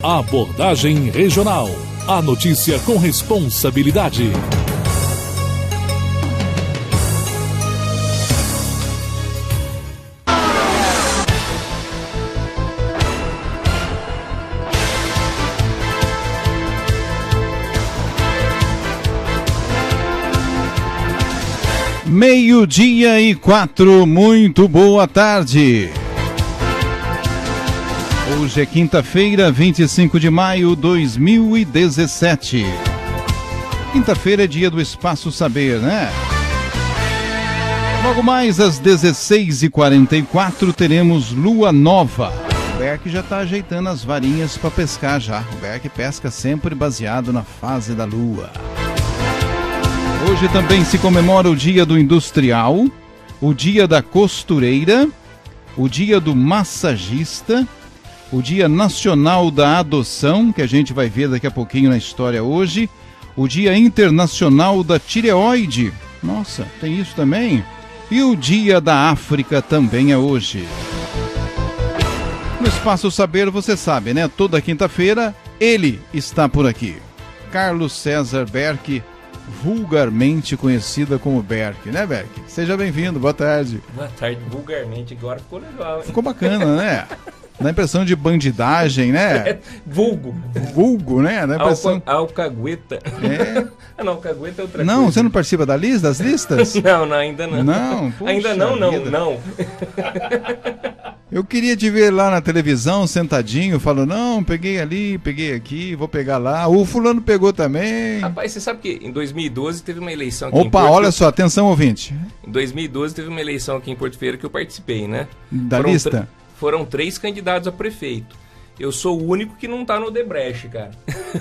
Abordagem Regional. A notícia com responsabilidade. Meio-dia e 4, muito boa tarde. Hoje é quinta-feira, 25 de maio de 2017. Quinta-feira é dia do Espaço Saber, né? Logo mais às 16h44 teremos Lua Nova. O Berk já está ajeitando as varinhas para pescar já. O Berk pesca sempre baseado na fase da Lua. Hoje também se comemora o Dia do Industrial, o Dia da Costureira, o Dia do Massagista, o Dia Nacional da Adoção, que a gente vai ver daqui a pouquinho na história hoje, o Dia Internacional da Tireoide, nossa, tem isso também, e o Dia da África também é hoje. No Espaço Saber, você sabe, né? Toda quinta-feira ele está por aqui. Carlos César Berk, vulgarmente conhecida como Berk, né, Berk? Seja bem-vindo, boa tarde. Boa tarde, vulgarmente, agora ficou legal, hein? Ficou bacana, né? Dá a impressão de bandidagem, né? Vulgo. Vulgo, né? Dá a impressão... Alcagueta. É. Não, alcagueta é outra não, coisa. Você não participa das listas? Não, ainda não. Não? Puxa ainda não. Eu queria te ver lá na televisão, sentadinho, falando, não, peguei ali, peguei aqui, vou pegar lá. O fulano pegou também. Rapaz, você sabe que em 2012 teve uma eleição aqui Opa, olha só, atenção, ouvinte. Em 2012 teve uma eleição aqui em Porto Ferreira que eu participei, né? Da lista? Foram 3 candidatos a prefeito. Eu sou o único que não tá no Odebrecht, cara.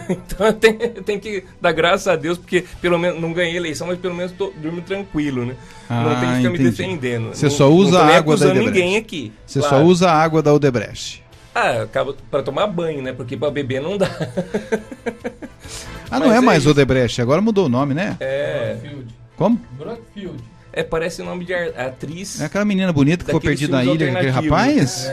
Então eu tenho que dar graças a Deus, porque pelo menos não ganhei eleição, mas pelo menos durmo tranquilo, né? Não tenho que ficar me defendendo. Você só usa a água da Odebrecht. Ninguém aqui. Você só usa a água da Odebrecht. Acaba para tomar banho, né? Porque para beber não dá. Não é mais Odebrecht, agora mudou o nome, né? Brookfield. Como? Brookfield. Parece o nome de atriz. É aquela menina bonita que ficou perdida na ilha, aquele rapaz?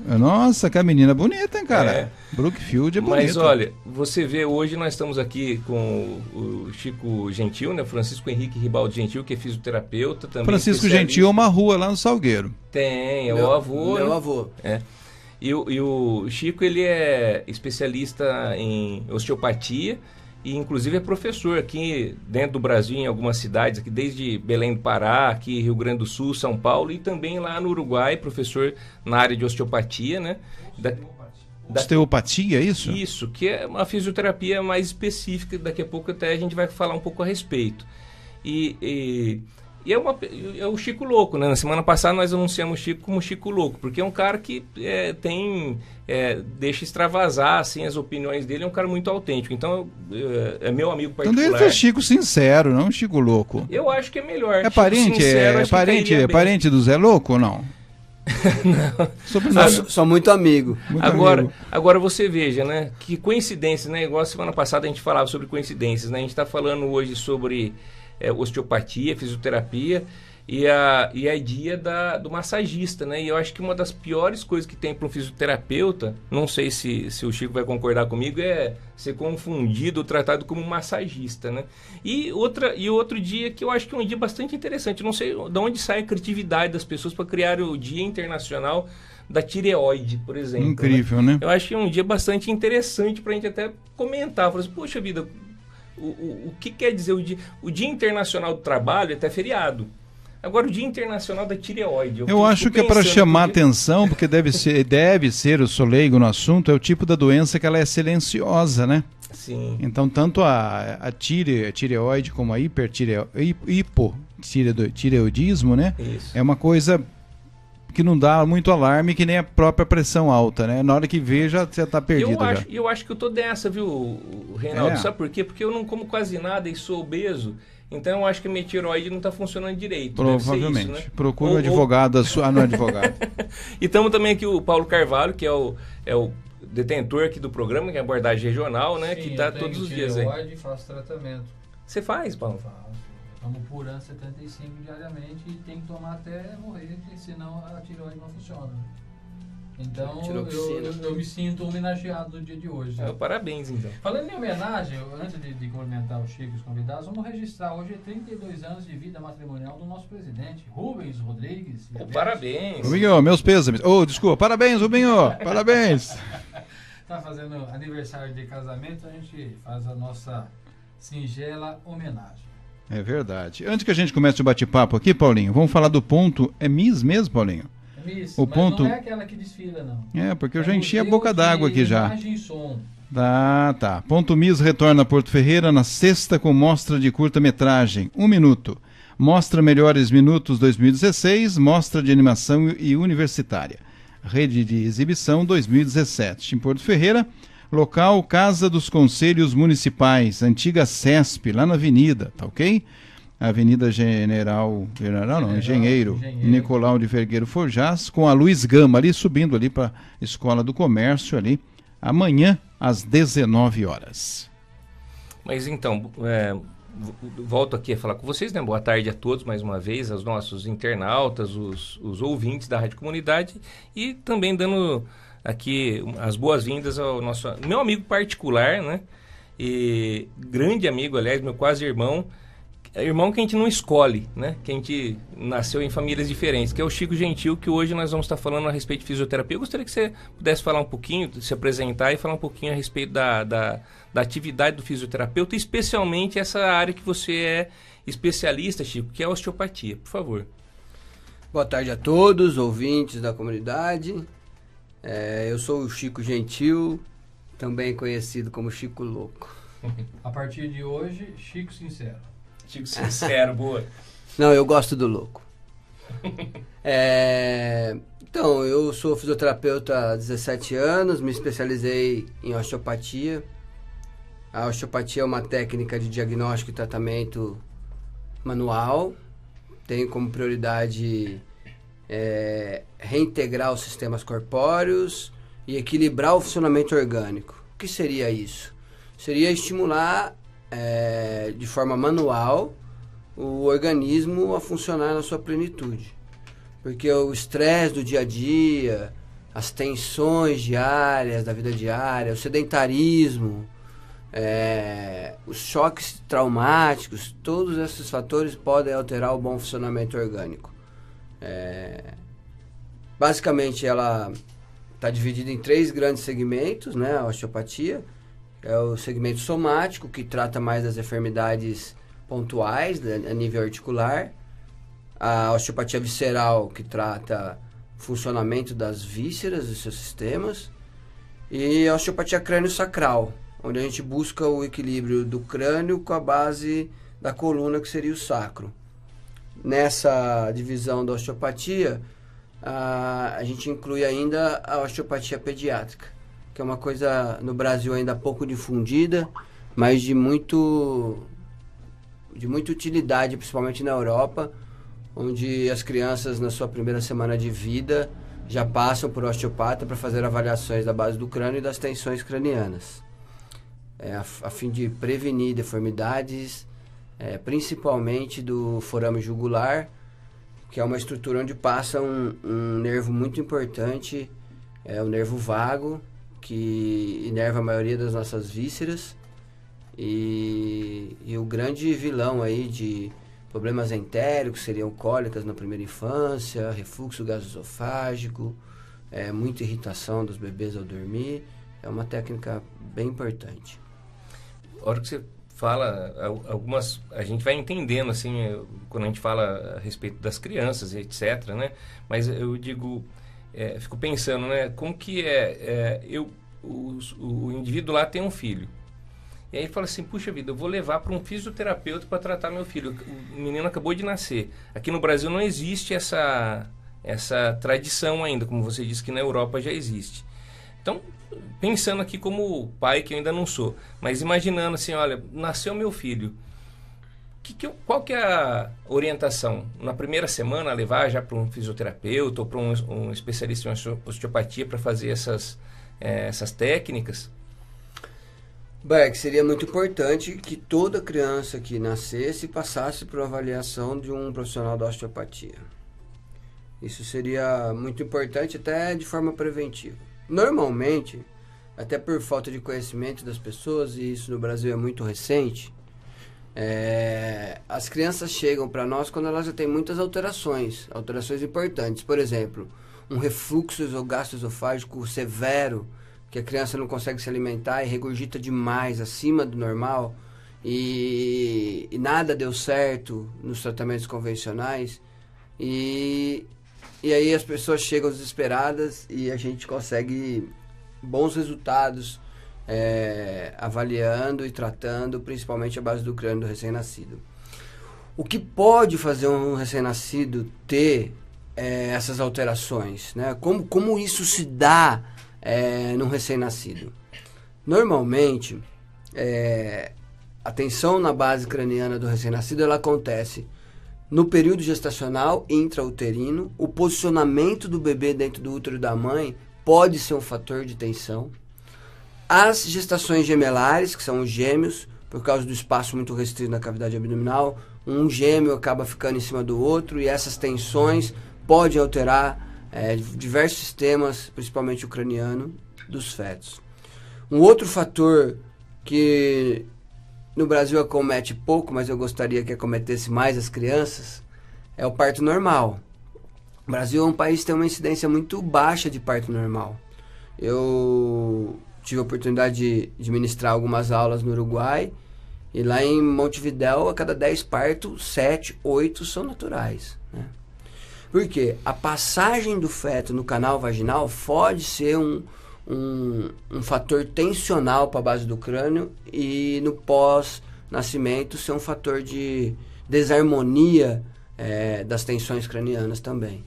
Nossa, que menina bonita, hein, cara? Brookfield é bonita. Mas olha, você vê, hoje nós estamos aqui com o Chico Gentil, né? Francisco Henrique Ribaldi Gentil, que é fisioterapeuta também. Francisco Gentil é uma rua lá no Salgueiro. Tem, o avô. Meu avô. E o Chico, ele é especialista em osteopatia e inclusive é professor aqui dentro do Brasil, em algumas cidades, aqui desde Belém do Pará, aqui Rio Grande do Sul, São Paulo e também lá no Uruguai, professor na área de osteopatia, né? Osteopatia, é isso? Isso, que é uma fisioterapia mais específica, daqui a pouco até a gente vai falar um pouco a respeito. E é o Chico Louco, né? Na semana passada nós anunciamos o Chico como Chico Louco, porque é um cara que deixa extravasar assim, as opiniões dele, é um cara muito autêntico. Então, é meu amigo particular. Então ele é Chico Sincero, não Chico Louco. Eu acho que é melhor. É parente, sincero, parente do Zé Louco ou não? Não. Sou muito amigo. Agora você veja, né? Que coincidência, né? Igual a semana passada a gente falava sobre coincidências, né? A gente está falando hoje sobre osteopatia, fisioterapia e a dia do massagista, né? E eu acho que uma das piores coisas que tem para um fisioterapeuta, não sei se o Chico vai concordar comigo, é ser confundido ou tratado como massagista, né? E outro dia que eu acho que é um dia bastante interessante, não sei de onde sai a criatividade das pessoas para criar o Dia Internacional da Tireoide, por exemplo. Incrível, né? Eu acho que é um dia bastante interessante para a gente até comentar, falar assim, poxa vida, o que quer dizer o Dia Internacional do Trabalho? É até feriado. Agora, o Dia Internacional da Tireoide. Eu acho que é para chamar atenção, porque deve ser, eu sou leigo no assunto, é o tipo da doença que ela é silenciosa, né? Sim. Então, tanto a tireoide como a hipotireoidismo, né? Isso. É uma coisa que não dá muito alarme, que nem a própria pressão alta, né? Na hora que vê, já você tá perdido. Eu acho que eu tô dessa, viu, Reinaldo? Sabe por quê? Porque eu não como quase nada e sou obeso. Então eu acho que a minha tireoide não está funcionando direito. Provavelmente. Isso, né? Procura um advogado. Não é advogado. E estamos também aqui o Paulo Carvalho, que é o detentor aqui do programa, que é a abordagem regional, né? Sim, que está todos os dias aí. Eu faço tratamento. Você faz, Paulo? Faço. Tomo Puran 75 diariamente e tem que tomar até morrer, porque senão a tireoide não funciona. Então eu me sinto homenageado no dia de hoje. Parabéns, então. Falando em homenagem, antes de cumprimentar o Chico e os convidados, vamos registrar hoje 32 anos de vida matrimonial do nosso presidente, Rubens Rodrigues. Parabéns. Rubinho, meus pêsames. Desculpa, parabéns, Rubinho, parabéns. Está fazendo aniversário de casamento, a gente faz a nossa singela homenagem. É verdade. Antes que a gente comece o bate-papo aqui, Paulinho, vamos falar do ponto. É Miss mesmo, Paulinho? Isso, o ponto... não é aquela que desfila, não. Porque eu já enchi a boca d'água aqui já. Imagem e som. Tá. Ponto Miss retorna a Porto Ferreira na sexta com mostra de curta-metragem, 1 minuto. Mostra Melhores Minutos 2016, mostra de animação e universitária. Rede de exibição 2017. Em Porto Ferreira, local Casa dos Conselhos Municipais, antiga CESP, lá na Avenida, tá ok? Avenida Engenheiro Nicolau de Vergueiro Forjás, com a Luiz Gama ali, subindo ali para a Escola do Comércio ali, amanhã às 19 horas. Mas então, volto aqui a falar com vocês, né? Boa tarde a todos mais uma vez, aos nossos internautas, os ouvintes da Rádio Comunidade, e também dando aqui as boas-vindas ao meu amigo particular, né? E grande amigo, aliás, meu quase irmão que a gente não escolhe, né? Que a gente nasceu em famílias diferentes, que é o Chico Gentil, que hoje nós vamos estar falando a respeito de fisioterapia. Eu gostaria que você pudesse falar um pouquinho, se apresentar e falar um pouquinho a respeito da atividade do fisioterapeuta, especialmente essa área que você é especialista, Chico, que é a osteopatia. Por favor. Boa tarde a todos, ouvintes da comunidade. Eu sou o Chico Gentil, também conhecido como Chico Louco. A partir de hoje, Chico Sincero. Chico Sincero, boa. Não, eu gosto do louco. Então, eu sou fisioterapeuta há 17 anos, me especializei em osteopatia. A osteopatia é uma técnica de diagnóstico e tratamento manual. Tem como prioridade reintegrar os sistemas corpóreos e equilibrar o funcionamento orgânico. O que seria isso? Seria estimular de forma manual o organismo a funcionar na sua plenitude. Porque o estresse do dia a dia, as tensões diárias da vida diária, o sedentarismo, os choques traumáticos, todos esses fatores podem alterar o bom funcionamento orgânico. Basicamente ela está dividida em 3 grandes segmentos, né, a osteopatia. É o segmento somático, que trata mais das enfermidades pontuais, a nível articular. A osteopatia visceral, que trata o funcionamento das vísceras dos seus sistemas. E a osteopatia crânio-sacral, onde a gente busca o equilíbrio do crânio com a base da coluna, que seria o sacro. Nessa divisão da osteopatia, a gente inclui ainda a osteopatia pediátrica, que é uma coisa no Brasil ainda pouco difundida, mas de muita utilidade, principalmente na Europa, onde as crianças na sua primeira semana de vida já passam por osteopata para fazer avaliações da base do crânio e das tensões cranianas, a fim de prevenir deformidades, principalmente do forame jugular, que é uma estrutura onde passa um nervo muito importante, o nervo vago, que inerva a maioria das nossas vísceras, e o grande vilão aí de problemas entéricos seriam cólicas na primeira infância, refluxo gastroesofágico, muita irritação dos bebês ao dormir. É uma técnica bem importante. A hora que você fala, a gente vai entendendo assim, quando a gente fala a respeito das crianças, etc, né? Mas eu digo, fico pensando, né? Como que o indivíduo lá tem um filho. E aí fala assim, puxa vida, eu vou levar para um fisioterapeuta para tratar meu filho. O menino acabou de nascer. Aqui no Brasil não existe essa tradição ainda, como você disse que na Europa já existe. Então, pensando aqui como pai, que eu ainda não sou, mas imaginando assim, olha, nasceu meu filho. Qual que é a orientação? Na primeira semana, levar já para um fisioterapeuta ou para um especialista em osteopatia para fazer essas técnicas? Berg, seria muito importante que toda criança que nascesse passasse por uma avaliação de um profissional da osteopatia. Isso seria muito importante, até de forma preventiva. Normalmente, até por falta de conhecimento das pessoas, e isso no Brasil é muito recente, as crianças chegam para nós quando elas já têm muitas alterações importantes. Por exemplo, um refluxo gastroesofágico severo, que a criança não consegue se alimentar e regurgita demais, acima do normal, e nada deu certo nos tratamentos convencionais, e aí as pessoas chegam desesperadas e a gente consegue bons resultados avaliando e tratando, principalmente a base do crânio do recém-nascido. O que pode fazer um recém-nascido ter essas alterações, né? Como isso se dá num recém-nascido? Normalmente, a tensão na base craniana do recém-nascido ela acontece no período gestacional intrauterino. O posicionamento do bebê dentro do útero da mãe pode ser um fator de tensão. As gestações gemelares, que são os gêmeos, por causa do espaço muito restrito na cavidade abdominal, um gêmeo acaba ficando em cima do outro e essas tensões podem alterar diversos sistemas, principalmente o craniano, dos fetos. Um outro fator que no Brasil acomete pouco, mas eu gostaria que acometesse mais as crianças, é o parto normal. O Brasil é um país que tem uma incidência muito baixa de parto normal. Eu tive a oportunidade de ministrar algumas aulas no Uruguai, e lá em Montevidéu, a cada 10 partos, 7, 8 são naturais, né? Porque a passagem do feto no canal vaginal pode ser um fator tensional para a base do crânio, e no pós-nascimento ser um fator de desarmonia das tensões cranianas também.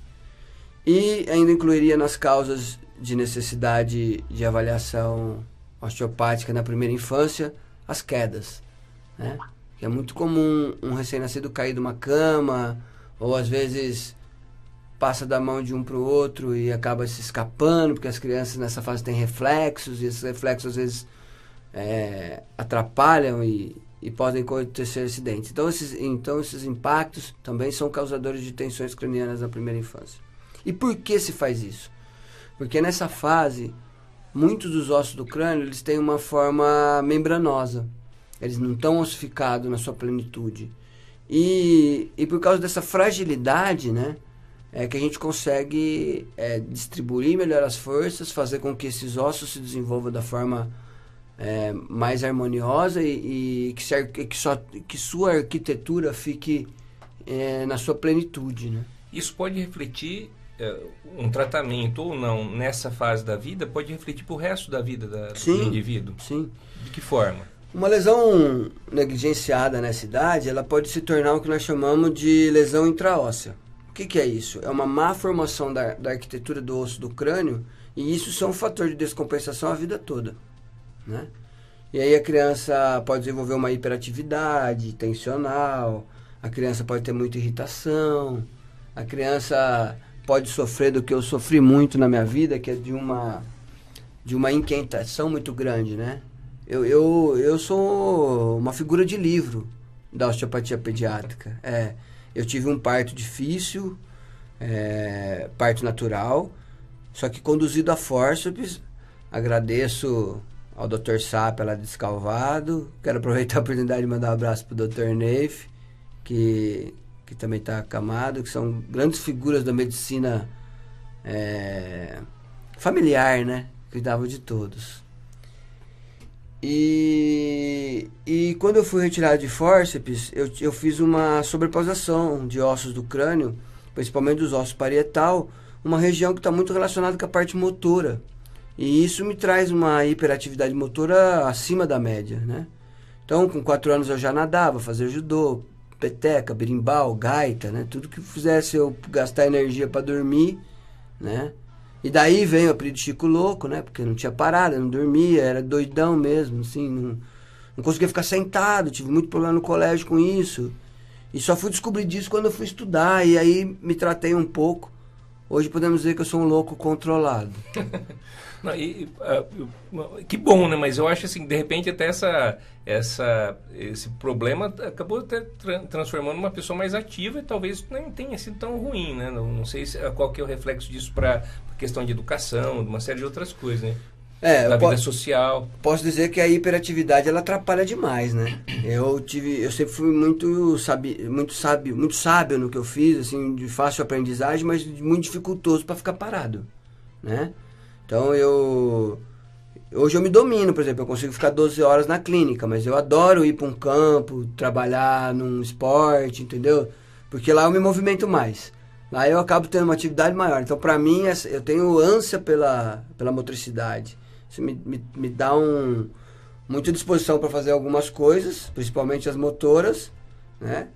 E ainda incluiria nas causas de necessidade de avaliação osteopática na primeira infância, as quedas, né? Que é muito comum um recém-nascido cair de uma cama, ou às vezes passa da mão de um para o outro e acaba se escapando, porque as crianças nessa fase têm reflexos, e esses reflexos às vezes atrapalham e podem acontecer acidentes. Então esses impactos também são causadores de tensões cranianas na primeira infância. E por que se faz isso? Porque nessa fase, muitos dos ossos do crânio eles têm uma forma membranosa. Eles não estão ossificados na sua plenitude. E por causa dessa fragilidade, né, que a gente consegue distribuir melhor as forças, fazer com que esses ossos se desenvolvam da forma mais harmoniosa e que sua arquitetura fique na sua plenitude, né? Isso pode refletir, um tratamento ou não nessa fase da vida, pode refletir para o resto da vida do indivíduo? Sim. De que forma? Uma lesão negligenciada nessa idade, ela pode se tornar o que nós chamamos de lesão intraóssea. O que é isso? É uma má formação da arquitetura do osso do crânio, e isso é um fator de descompensação a vida toda, né? E aí a criança pode desenvolver uma hiperatividade tensional, a criança pode ter muita irritação, a criança pode sofrer do que eu sofri muito na minha vida, que é de uma inquietação muito grande, né? Eu sou uma figura de livro da osteopatia pediátrica. Eu tive um parto difícil, parto natural, só que conduzido a fórceps. Agradeço ao Dr. Sapa lá de Descalvado. Quero aproveitar a oportunidade de mandar um abraço para o Dr. Neif, que também está acamado, que são grandes figuras da medicina familiar, né? Cuidavam de todos. E quando eu fui retirado de fórceps, eu fiz uma sobreposição de ossos do crânio, principalmente dos ossos parietal, uma região que está muito relacionada com a parte motora. E isso me traz uma hiperatividade motora acima da média, né? Então, com 4 anos eu já nadava, fazia judô, peteca, berimbau, gaita, né? Tudo que fizesse eu gastar energia para dormir, né? E daí veio o apelido de Chico Louco, né? Porque não tinha parada, não dormia, era doidão mesmo, assim, não conseguia ficar sentado, tive muito problema no colégio com isso. E só fui descobrir disso quando eu fui estudar, e aí me tratei um pouco Hoje podemos dizer que eu sou um louco controlado. Não, que bom, né? Mas eu acho assim, de repente até esse problema acabou até transformando uma pessoa mais ativa e talvez nem tenha sido tão ruim, né? Não sei qual que é o reflexo disso para questão de educação, de uma série de outras coisas, né? Da vida social. Posso dizer que a hiperatividade ela atrapalha demais, né? Eu sempre fui muito sábio no que eu fiz, assim, de fácil aprendizagem, mas muito dificultoso para ficar parado, né? Então hoje eu me domino, por exemplo, eu consigo ficar 12 horas na clínica, mas eu adoro ir para um campo, trabalhar num esporte, entendeu? Porque lá eu me movimento mais. Lá eu acabo tendo uma atividade maior. Então, para mim, eu tenho ânsia pela motricidade. Isso me dá muita disposição para fazer algumas coisas, principalmente as motoras, né?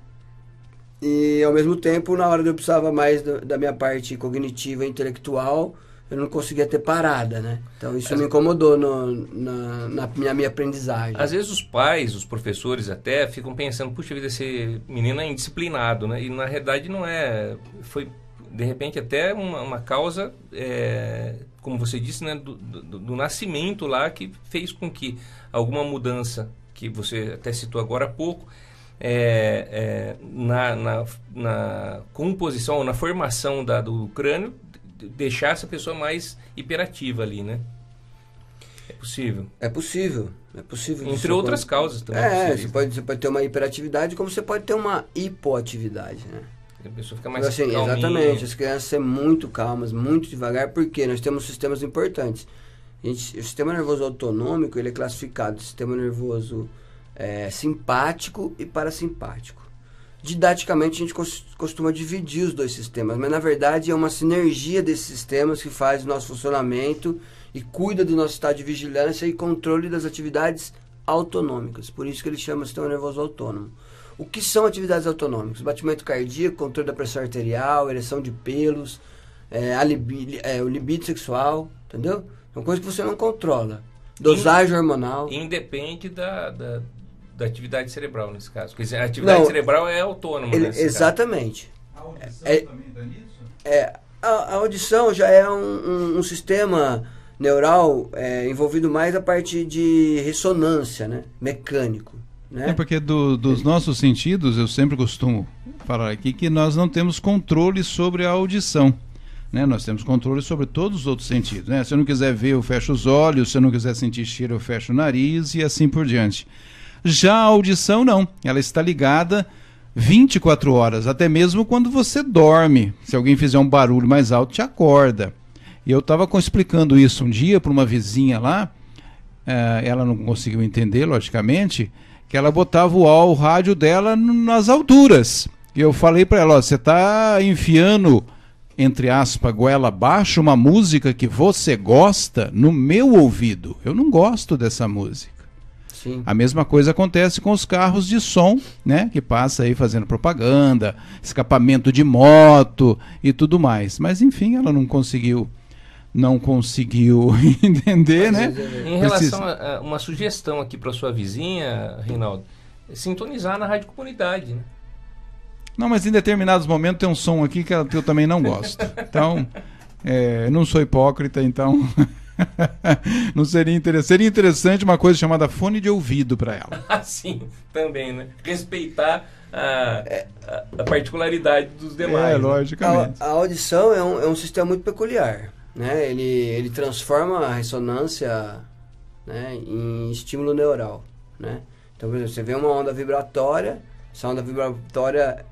E, ao mesmo tempo, na hora que eu precisava mais da minha parte cognitiva e intelectual, eu não conseguia ter parada, né? Então, isso me incomodou na minha aprendizagem. Às vezes, os pais, os professores até, ficam pensando, puxa vida, esse menino é indisciplinado, né? E, na realidade, não é... Foi, de repente, até uma causa... como você disse, né, do nascimento lá, que fez com que alguma mudança, que você até citou agora há pouco, na composição, na formação do crânio, deixasse a pessoa mais hiperativa ali, né? É possível. É possível. Entre outras causas também. Você pode ter uma hiperatividade, como você pode ter uma hipoatividade, né? A pessoa fica mais assim, calminha. Exatamente, as crianças são muito calmas, muito devagar, porque nós temos sistemas importantes. O sistema nervoso autonômico, ele é classificado em sistema nervoso simpático e parasimpático. Didaticamente, a gente costuma dividir os dois sistemas, mas na verdade é uma sinergia desses sistemas que faz o nosso funcionamento e cuida do nosso estado de vigilância e controle das atividades autonômicas. Por isso que ele chama sistema nervoso autônomo. O que são atividades autonômicas? Batimento cardíaco, controle da pressão arterial, ereção de pelos, o libido sexual, entendeu? É uma coisa que você não controla. Dosagem hormonal. Independe da atividade cerebral, nesse caso. Porque a atividade cerebral é autônoma, exatamente. A audição também está nisso? A audição já é um sistema neural envolvido mais a parte de ressonância, né? Mecânico. Né? Porque dos nossos sentidos, eu sempre costumo falar aqui que nós não temos controle sobre a audição, né? Nós temos controle sobre todos os outros sentidos, né? Se eu não quiser ver, eu fecho os olhos, se eu não quiser sentir cheiro, eu fecho o nariz e assim por diante. Já a audição não, ela está ligada 24 horas, até mesmo quando você dorme. Se alguém fizer um barulho mais alto, te acorda. E eu estava explicando isso um dia para uma vizinha lá, ela não conseguiu entender, logicamente, que ela botava o rádio dela nas alturas. E eu falei para ela, você está enfiando, entre aspas, goela abaixo, uma música que você gosta no meu ouvido. Eu não gosto dessa música. Sim. A mesma coisa acontece com os carros de som, né, que passa aí fazendo propaganda, escapamento de moto e tudo mais. Mas enfim, ela não conseguiu entender, né? Em relação a uma sugestão aqui para sua vizinha, Reinaldo, sintonizar na Rádio Comunidade, né? Não, mas em determinados momentos tem um som aqui que eu também não gosto. Então, eu não sou hipócrita, então não seria interessante. Seria interessante uma coisa chamada fone de ouvido para ela. Ah, sim, também, né? Respeitar a particularidade dos demais. Logicamente. A audição é um sistema muito peculiar. Né? Ele transforma a ressonância, né, em estímulo neural, né? Então, por exemplo, você vê uma onda vibratória, essa onda vibratória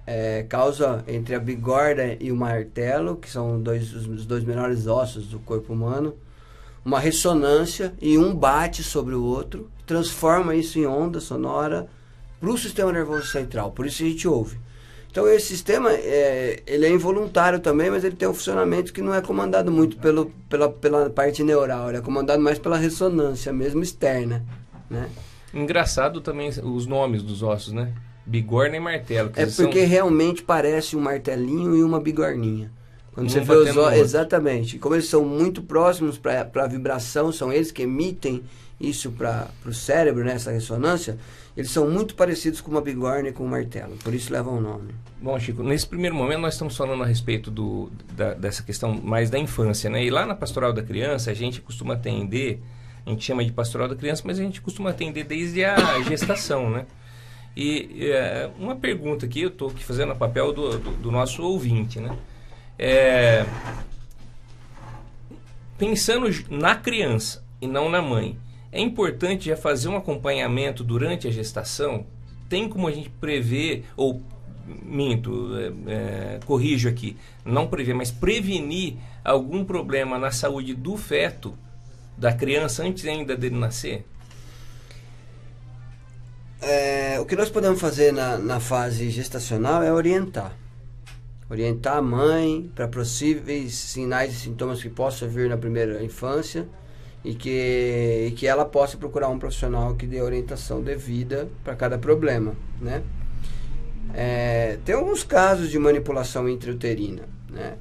causa entre a bigorna e o martelo, que são os dois menores ossos do corpo humano, uma ressonância, e um bate sobre o outro, transforma isso em onda sonora para o sistema nervoso central, por isso a gente ouve. Então esse sistema, ele é involuntário também, mas ele tem um funcionamento que não é comandado muito pela parte neural, ele é comandado mais pela ressonância mesmo externa, né? Engraçado também os nomes dos ossos, né? Bigorna e martelo. Porque realmente parece um martelinho e uma bigorninha. Quando você vê exatamente. Como eles são muito próximos para a vibração, são eles que emitem isso para o cérebro, né, essa ressonância, eles são muito parecidos com uma bigorna e com um martelo, por isso levam o nome. Bom, Chico, nesse primeiro momento nós estamos falando a respeito dessa questão mais da infância, né? E lá na Pastoral da Criança a gente costuma atender, a gente chama de Pastoral da Criança, mas a gente costuma atender desde a gestação, né? E uma pergunta aqui, eu estou aqui fazendo o papel do nosso ouvinte, né? Pensando na criança e não na mãe, é importante já fazer um acompanhamento durante a gestação? Tem como a gente prever, ou corrijo aqui, não prever, mas prevenir algum problema na saúde do feto, da criança, antes ainda dele nascer? O que nós podemos fazer na fase gestacional é orientar a mãe para possíveis sinais e sintomas que possam vir na primeira infância e que ela possa procurar um profissional que dê a orientação devida para cada problema, né? Tem alguns casos de manipulação intrauterina, né?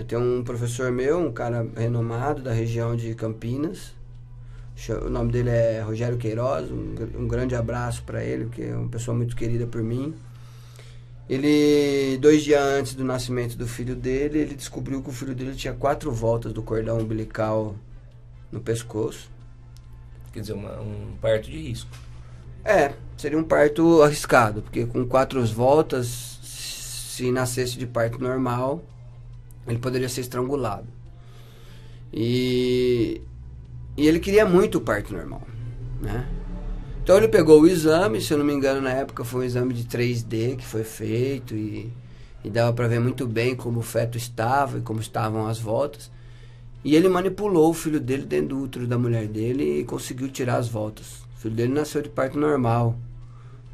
Tem um professor meu, um cara renomado da região de Campinas, o nome dele é Rogério Queiroz, um grande abraço para ele, que é uma pessoa muito querida por mim. Ele, 2 dias antes do nascimento do filho dele, ele descobriu que o filho dele tinha 4 voltas do cordão umbilical no pescoço. Quer dizer, um parto de risco. Seria um parto arriscado, porque com 4 voltas, se nascesse de parto normal, ele poderia ser estrangulado. E ele queria muito o parto normal, né? Então ele pegou o exame, se eu não me engano na época foi um exame de 3D que foi feito e dava para ver muito bem como o feto estava e como estavam as voltas. E ele manipulou o filho dele dentro do útero da mulher dele e conseguiu tirar as voltas. O filho dele nasceu de parto normal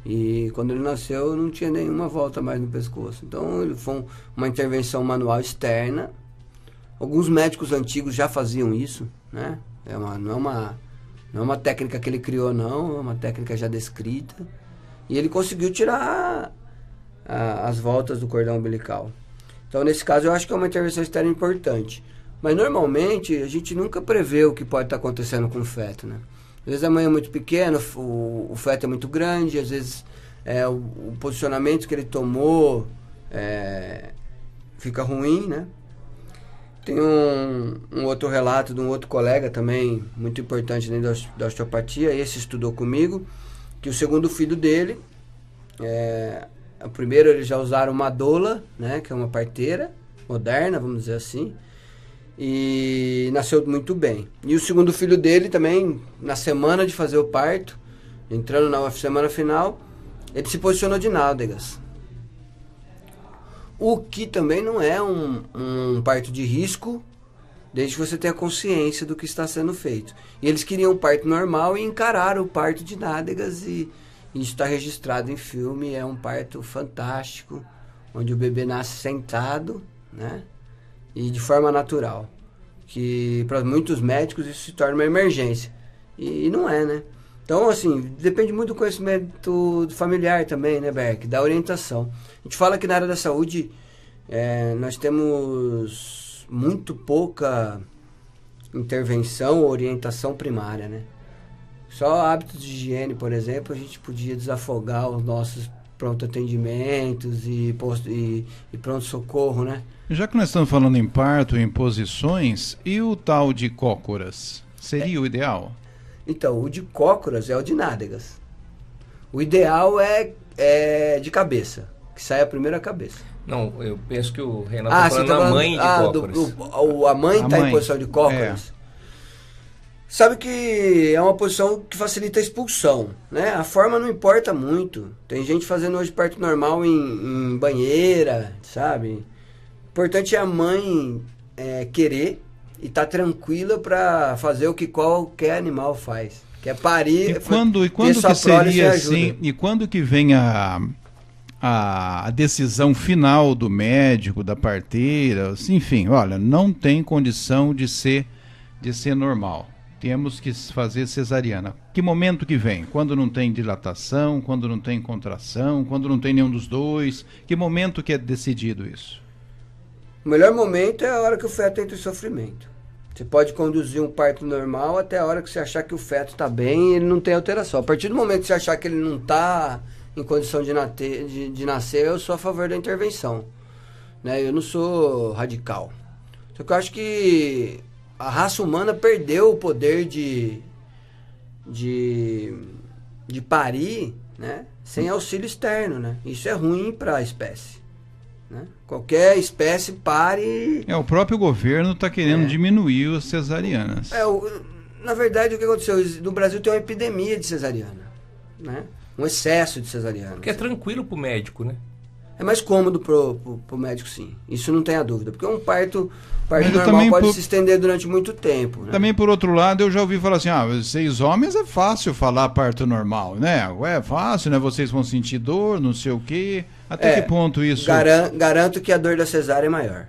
e quando ele nasceu não tinha nenhuma volta mais no pescoço. Então ele foi uma intervenção manual externa. Alguns médicos antigos já faziam isso, né? Não é uma técnica que ele criou, não, é uma técnica já descrita. E ele conseguiu tirar as voltas do cordão umbilical. Então, nesse caso, eu acho que é uma intervenção externa importante. Mas, normalmente, a gente nunca prevê o que pode estar acontecendo com o feto, né? Às vezes a mãe é muito pequena, o feto é muito grande, às vezes o posicionamento que ele tomou fica ruim, né? Tem um outro relato de um outro colega também, muito importante dentro da osteopatia, esse estudou comigo, que o segundo filho dele, o primeiro eles já usaram uma doula, né, que é uma parteira moderna, vamos dizer assim, e nasceu muito bem. E o segundo filho dele também, na semana de fazer o parto, entrando na semana final, ele se posicionou de nádegas. O que também não é um parto de risco, desde que você tenha consciência do que está sendo feito. E eles queriam um parto normal e encararam o parto de nádegas e isso está registrado em filme. É um parto fantástico, onde o bebê nasce sentado, né? E de forma natural. Que para muitos médicos isso se torna uma emergência. E não é, né? Então, assim, depende muito do conhecimento familiar também, né, Berk? Da orientação. A gente fala que na área da saúde nós temos muito pouca intervenção ou orientação primária, né? Só hábitos de higiene, por exemplo, a gente podia desafogar os nossos pronto-atendimentos e pronto-socorro, né? Já que nós estamos falando em parto, em posições, e o tal de cócoras? Seria o ideal? Então, o de cócoras é o de nádegas. O ideal é de cabeça, que sai a primeira cabeça. Não, eu penso que o Renato está falando da mãe de cócoras. A mãe está em posição de cócoras. Sabe que é uma posição que facilita a expulsão, né? A forma não importa muito. Tem gente fazendo hoje parto normal em banheira, sabe? O importante é a mãe querer e tá tranquila para fazer o que qualquer animal faz, que é parir. E quando que seria assim? E quando que vem a decisão final do médico, da parteira, enfim, olha, não tem condição de ser normal. Temos que fazer cesariana. Que momento que vem? Quando não tem dilatação, quando não tem contração, quando não tem nenhum dos dois? Que momento que é decidido isso? O melhor momento é a hora que o feto entra em sofrimento. Você pode conduzir um parto normal até a hora que você achar que o feto está bem e ele não tem alteração. A partir do momento que você achar que ele não está em condição de nascer, eu sou a favor da intervenção. Né? Eu não sou radical. Só que eu acho que a raça humana perdeu o poder de parir, né? Sem auxílio externo. Né? Isso é ruim para a espécie. Né? Qualquer espécie pare... O próprio governo está querendo diminuir as cesarianas. Na verdade, o que aconteceu? No Brasil tem uma epidemia de cesariana. Né? Um excesso de cesariana. Porque é tranquilo pro médico, né? É mais cômodo pro médico, sim. Isso não tem a dúvida. Porque um parto normal também pode se estender durante muito tempo. Né? Também, por outro lado, eu já ouvi falar assim, vocês homens é fácil falar parto normal, né? É fácil, né? Vocês vão sentir dor, não sei o quê. Até que ponto isso... Garanto que a dor da cesárea é maior.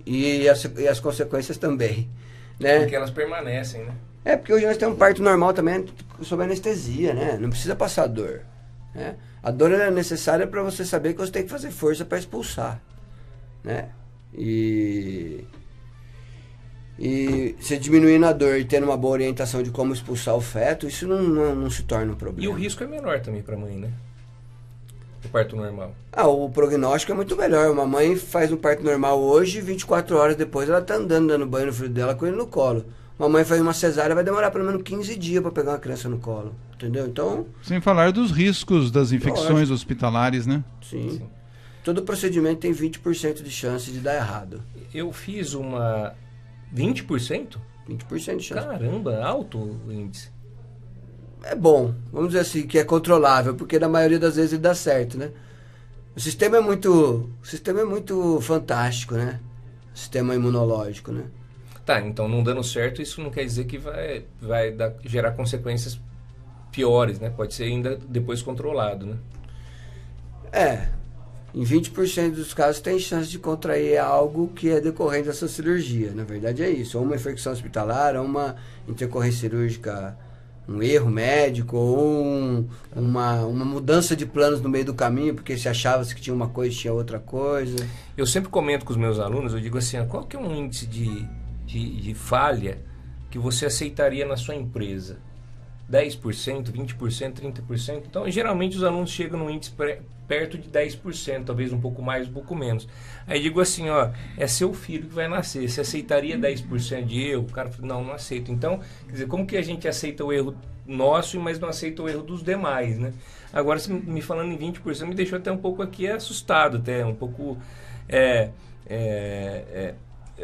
E as consequências também. Né? Porque elas permanecem, né? Porque hoje nós temos um parto normal também sob anestesia, né? Não precisa passar dor. Né? A dor é necessária para você saber que você tem que fazer força para expulsar. Né? E se diminuindo a dor e tendo uma boa orientação de como expulsar o feto, isso não se torna um problema. E o risco é menor também para a mãe, né? O parto normal. O prognóstico é muito melhor. Uma mãe faz um parto normal hoje, 24 horas depois ela tá andando, dando banho no filho dela com ele no colo. Uma mãe faz uma cesárea, vai demorar pelo menos 15 dias para pegar uma criança no colo. Entendeu? Então... Sem falar dos riscos das infecções hospitalares, né? Sim. Todo procedimento tem 20% de chance de dar errado. Eu fiz uma... 20%? 20% de chance. Caramba, alto o índice. É bom, vamos dizer assim, que é controlável, porque na maioria das vezes ele dá certo, né? O sistema é muito fantástico, né? O sistema imunológico, né? Tá, então não dando certo, isso não quer dizer que vai gerar consequências piores, né? Pode ser ainda depois controlado, né? Em 20% dos casos tem chance de contrair algo que é decorrente dessa cirurgia. Na verdade é isso, ou uma infecção hospitalar, ou uma intercorrência cirúrgica, um erro médico, ou uma mudança de planos no meio do caminho, porque se achava que tinha uma coisa e tinha outra coisa. Eu sempre comento com os meus alunos, eu digo assim, qual que é um índice de falha que você aceitaria na sua empresa? 10%, 20%, 30%? Então, geralmente os alunos chegam num índice perto de 10%, talvez um pouco mais, um pouco menos. Aí digo assim, é seu filho que vai nascer, você aceitaria 10% de erro? O cara fala, não aceito. Então, quer dizer, como que a gente aceita o erro nosso, mas não aceita o erro dos demais, né? Agora, me falando em 20%, me deixou até um pouco aqui assustado, até um pouco...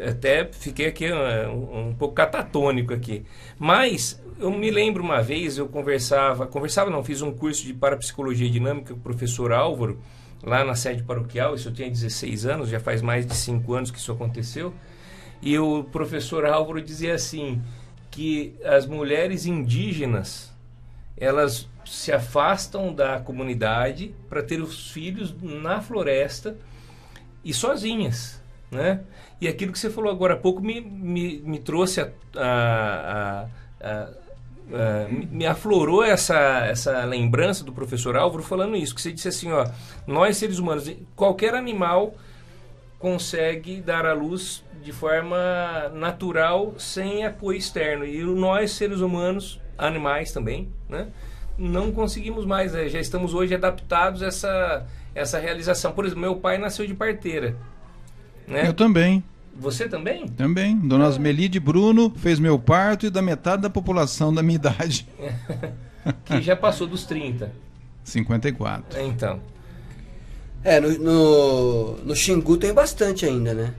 até fiquei aqui um pouco catatônico aqui. Mas eu me lembro uma vez, eu fiz um curso de parapsicologia dinâmica com o professor Álvaro, lá na sede paroquial, isso eu tinha 16 anos, já faz mais de 5 anos que isso aconteceu, e o professor Álvaro dizia assim, que as mulheres indígenas, elas se afastam da comunidade para ter os filhos na floresta e sozinhas, né? E aquilo que você falou agora há pouco me trouxe me aflorou essa lembrança do professor Álvaro falando isso, que você disse assim, nós seres humanos, qualquer animal consegue dar à luz de forma natural, sem apoio externo, e nós seres humanos, animais também, né, não conseguimos mais, né? Já estamos hoje adaptados a essa realização. Por exemplo, meu pai nasceu de parteira, né? Eu também. Você também? Também. Dona Asmelide Bruno fez meu parto e da metade da população da minha idade. Que já passou dos 30. 54. Então. No Xingu tem bastante ainda, né?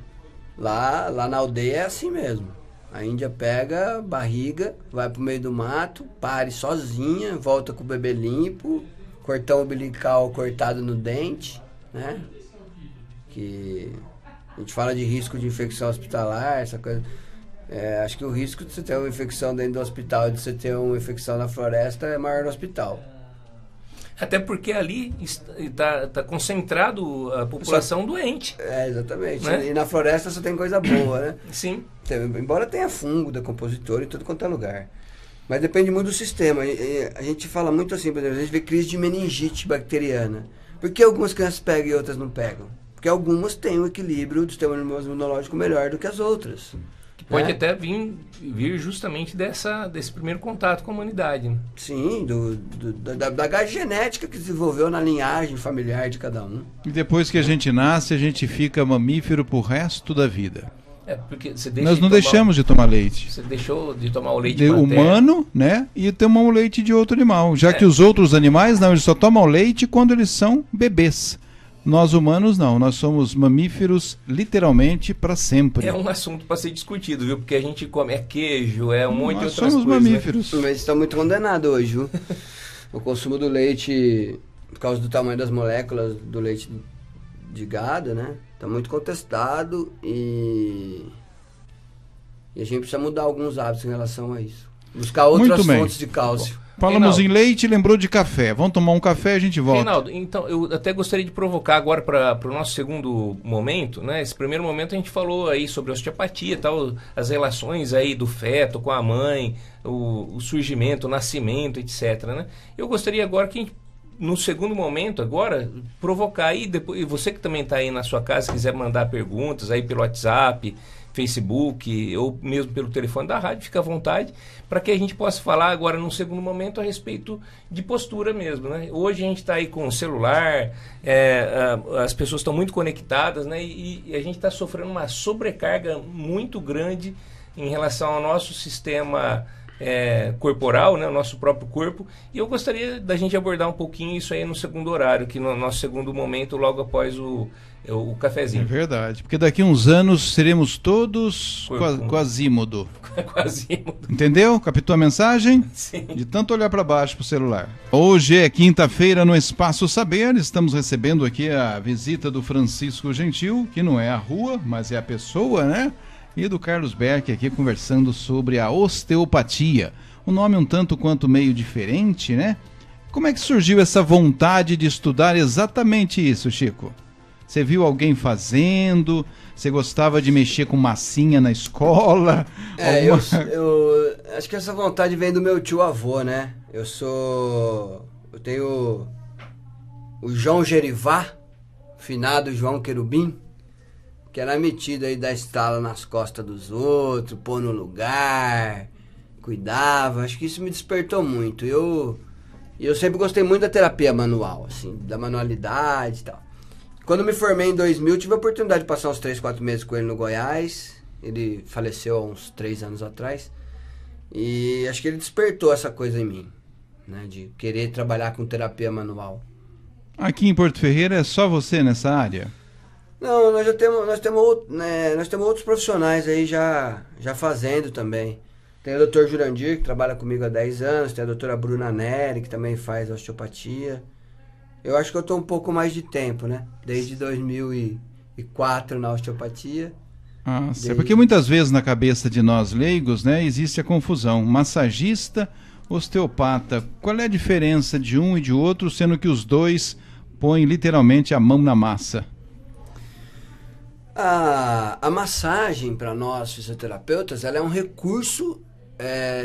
Lá na aldeia é assim mesmo. A índia pega barriga, vai pro meio do mato, pare sozinha, volta com o bebê limpo, cordão umbilical cortado no dente, né? Que a gente fala de risco de infecção hospitalar, essa coisa. Acho que o risco de você ter uma infecção dentro do hospital e de você ter uma infecção na floresta é maior no hospital. Até porque ali está concentrado a população doente. Exatamente. Né? E na floresta só tem coisa boa, né? Sim. Embora tenha fungo, decompositor em tudo quanto é lugar. Mas depende muito do sistema. A gente fala muito assim, por exemplo, a gente vê crise de meningite bacteriana. Por que algumas crianças pegam e outras não pegam? Porque algumas têm um equilíbrio do sistema imunológico melhor do que as outras. Pode até vir justamente desse primeiro contato com a humanidade. Né? Sim, da bagagem genética que desenvolveu na linhagem familiar de cada um. E depois que a gente nasce, a gente fica mamífero pro resto da vida. Porque você Nós não deixamos de tomar leite. Você deixou de tomar o leite humano, né? E tomamos o leite de outro animal. Já que os outros animais, não, eles só tomam leite quando eles são bebês. Nós humanos não, nós somos mamíferos literalmente para sempre. É um assunto para ser discutido, viu? Porque a gente come queijo, um monte de outras coisas. Nós somos mamíferos. Né? Mas está muito condenado hoje, viu? O consumo do leite, por causa do tamanho das moléculas do leite de gado, né? Está muito contestado e a gente precisa mudar alguns hábitos em relação a isso. Buscar outras fontes de cálcio. Falamos Reinaldo, em leite, lembrou de café. Vamos tomar um café e a gente volta. Reinaldo, então eu até gostaria de provocar agora para o nosso segundo momento, né? Esse primeiro momento a gente falou aí sobre osteopatia, tal, as relações aí do feto com a mãe, o surgimento, o nascimento, etc. Né? Eu gostaria agora que a gente, no segundo momento agora, provocar aí, depois, você que também está aí na sua casa, quiser mandar perguntas aí pelo WhatsApp, Facebook ou mesmo pelo telefone da rádio, fica à vontade, para que a gente possa falar agora num segundo momento a respeito de postura mesmo, né? Hoje a gente está aí com o celular, as pessoas estão muito conectadas, né? E a gente está sofrendo uma sobrecarga muito grande em relação ao nosso sistema corporal, né? O nosso próprio corpo, e eu gostaria da gente abordar um pouquinho isso aí no segundo horário, que no nosso segundo momento, logo após o cafezinho. É verdade, porque daqui a uns anos seremos todos quasímodo. Quasímodo. Entendeu? Captou a mensagem? Sim. De tanto olhar para baixo pro celular. Hoje é quinta-feira no Espaço Saber, estamos recebendo aqui a visita do Francisco Gentil, que não é a rua, mas é a pessoa, né? E do Carlos Berck aqui conversando sobre a osteopatia. Um nome um tanto quanto meio diferente, né? Como é que surgiu essa vontade de estudar exatamente isso, Chico? Você viu alguém fazendo? Você gostava de mexer com massinha na escola? Eu acho que essa vontade vem do meu tio-avô, né? Eu tenho o João Gerivá, finado João Querubim, que era metido aí da estala nas costas dos outros, pôr no lugar, cuidava. Acho que isso me despertou muito. Eu sempre gostei muito da terapia manual, assim, da manualidade e tal. Quando me formei em 2000, tive a oportunidade de passar uns 3, 4 meses com ele no Goiás. Ele faleceu há uns 3 anos atrás. E acho que ele despertou essa coisa em mim, né, de querer trabalhar com terapia manual. Aqui em Porto Ferreira é só você nessa área? Não, nós temos outros profissionais aí já fazendo também. Tem o Dr. Jurandir, que trabalha comigo há 10 anos. Tem a doutora Bruna Neri, que também faz osteopatia. Eu acho que eu estou um pouco mais de tempo, né? Desde 2004 na osteopatia. Porque muitas vezes na cabeça de nós leigos, né, existe a confusão. Massagista, osteopata. Qual é a diferença de um e de outro, sendo que os dois põem literalmente a mão na massa? A massagem, para nós fisioterapeutas, ela é um recurso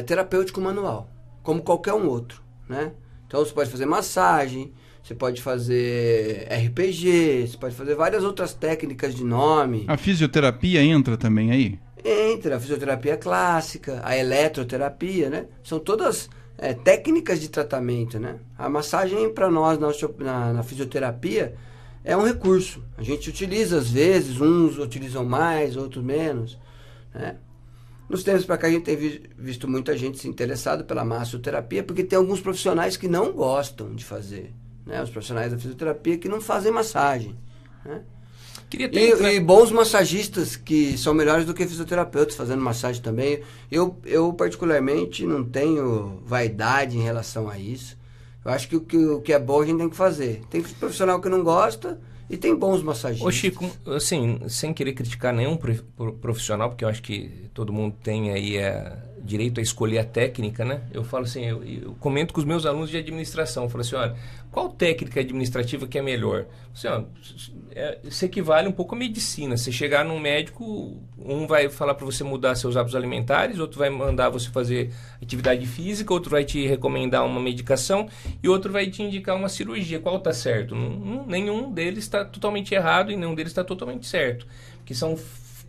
terapêutico manual, como qualquer um outro, né? Então você pode fazer massagem, você pode fazer RPG, você pode fazer várias outras técnicas de nome. A fisioterapia entra também aí? Entra, a fisioterapia clássica, a eletroterapia, né? São todas técnicas de tratamento, né? A massagem, para nós, na fisioterapia, é um recurso. A gente utiliza às vezes, uns utilizam mais, outros menos, né? Nos tempos para cá a gente tem visto muita gente se interessada pela massoterapia, porque tem alguns profissionais que não gostam de fazer, né? Os profissionais da fisioterapia que não fazem massagem, né? E bons massagistas que são melhores do que fisioterapeutas fazendo massagem também. Eu particularmente não tenho vaidade em relação a isso. Eu acho que o que é bom a gente tem que fazer. Tem profissional que não gosta e tem bons massagistas. Ô Chico, assim, sem querer criticar nenhum profissional, porque eu acho que todo mundo tem aí direito a escolher a técnica, né? Eu falo assim, eu comento com os meus alunos de administração, eu falo assim, olha, qual técnica administrativa que é melhor? Assim, ó, isso equivale um pouco à medicina. Você chegar num médico, um vai falar para você mudar seus hábitos alimentares, outro vai mandar você fazer atividade física, outro vai te recomendar uma medicação e outro vai te indicar uma cirurgia. Qual está certo? Nenhum deles está totalmente errado e nenhum deles está totalmente certo. Que são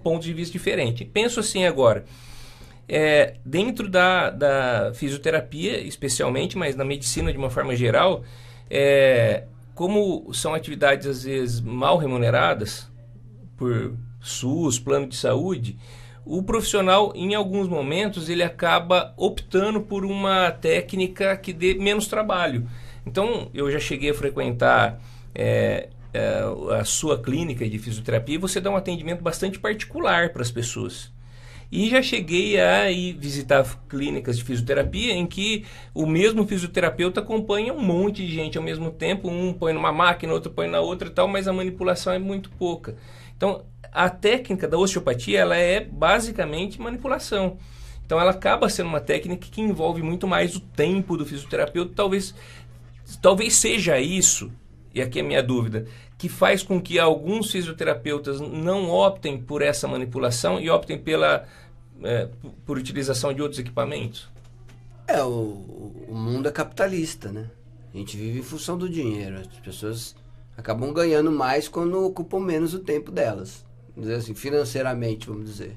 pontos de vista diferentes. Penso assim agora, dentro da fisioterapia especialmente, mas na medicina de uma forma geral, como são atividades às vezes mal remuneradas por SUS, plano de saúde, o profissional, em alguns momentos, ele acaba optando por uma técnica que dê menos trabalho. Então, eu já cheguei a frequentar a sua clínica de fisioterapia e você dá um atendimento bastante particular para as pessoas. E já cheguei a ir visitar clínicas de fisioterapia em que o mesmo fisioterapeuta acompanha um monte de gente ao mesmo tempo, um põe numa máquina, outro põe na outra e tal, mas a manipulação é muito pouca. Então, a técnica da osteopatia, ela é basicamente manipulação. Então, ela acaba sendo uma técnica que envolve muito mais o tempo do fisioterapeuta. Talvez seja isso, e aqui é a minha dúvida, que faz com que alguns fisioterapeutas não optem por essa manipulação e optem por utilização de outros equipamentos. O mundo é capitalista, né? A gente vive em função do dinheiro. As pessoas acabam ganhando mais quando ocupam menos o tempo delas. Vamos dizer assim, financeiramente, vamos dizer.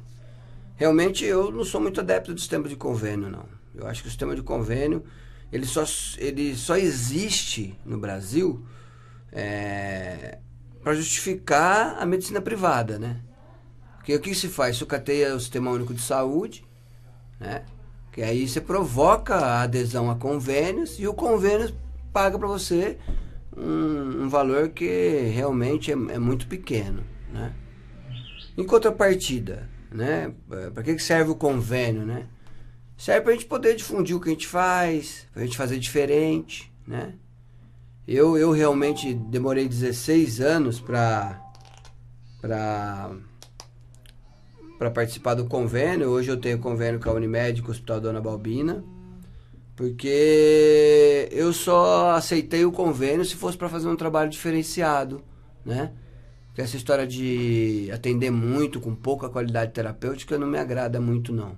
Realmente, eu não sou muito adepto do sistema de convênio, não. Eu acho que o sistema de convênio, ele só existe no Brasil para justificar a medicina privada, né? Porque o que se faz? Sucateia o Sistema Único de Saúde, né? Que aí você provoca a adesão a convênios e o convênio paga para você um valor que realmente é muito pequeno, né? Em contrapartida, né? Para que serve o convênio, né? Serve para a gente poder difundir o que a gente faz, para a gente fazer diferente, né? Eu realmente demorei 16 anos para participar do convênio. Hoje eu tenho convênio com a Unimed, com o Hospital Dona Balbina, porque eu só aceitei o convênio se fosse para fazer um trabalho diferenciado, né? Porque essa história de atender muito com pouca qualidade terapêutica não me agrada muito, não.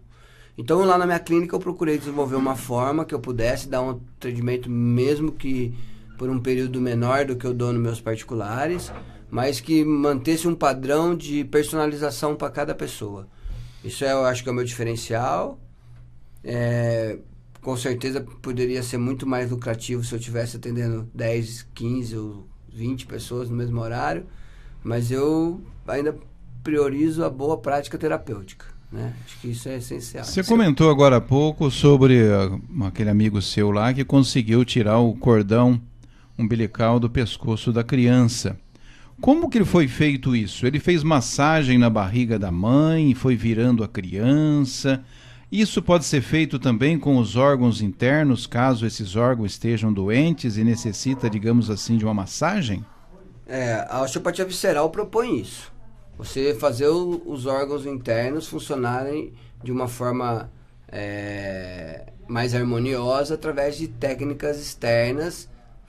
Então, lá na minha clínica, eu procurei desenvolver uma forma que eu pudesse dar um atendimento, mesmo que por um período menor do que eu dou nos meus particulares, mas que mantesse um padrão de personalização para cada pessoa. Isso eu acho que é o meu diferencial. Com certeza poderia ser muito mais lucrativo se eu estivesse atendendo 10, 15 ou 20 pessoas no mesmo horário, mas eu ainda priorizo a boa prática terapêutica, né? Acho que isso é essencial. Você comentou agora há pouco sobre aquele amigo seu lá que conseguiu tirar o cordão umbilical do pescoço da criança. Como que foi feito isso? Ele fez massagem na barriga da mãe e foi virando a criança. Isso pode ser feito também com os órgãos internos, caso esses órgãos estejam doentes e necessita, digamos assim, de uma massagem? A osteopatia visceral propõe isso. Você fazer os órgãos internos funcionarem de uma forma mais harmoniosa através de técnicas externas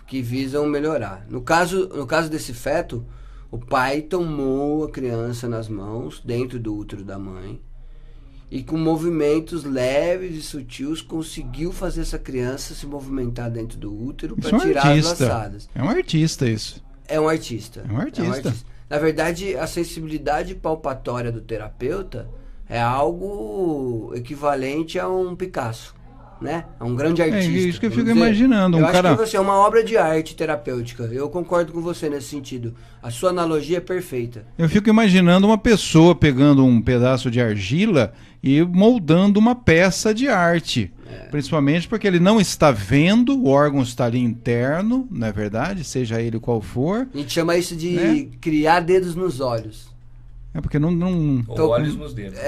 que visam melhorar. No caso desse feto, o pai tomou a criança nas mãos, dentro do útero da mãe, e com movimentos leves e sutis conseguiu fazer essa criança se movimentar dentro do útero para tirar as laçadas. É um artista isso. É um artista. É um artista. Na verdade, a sensibilidade palpatória do terapeuta é algo equivalente a um Picasso, né? É um grande artista. É isso que eu fico imaginando. Eu acho que é uma obra de arte terapêutica. Eu concordo com você nesse sentido. A sua analogia é perfeita. Eu fico imaginando uma pessoa pegando um pedaço de argila e moldando uma peça de arte. Principalmente porque ele não está vendo, o órgão está ali interno, não é verdade? Seja ele qual for. A gente chama isso de criar dedos nos olhos. Porque não... Ou olhos nos dedos.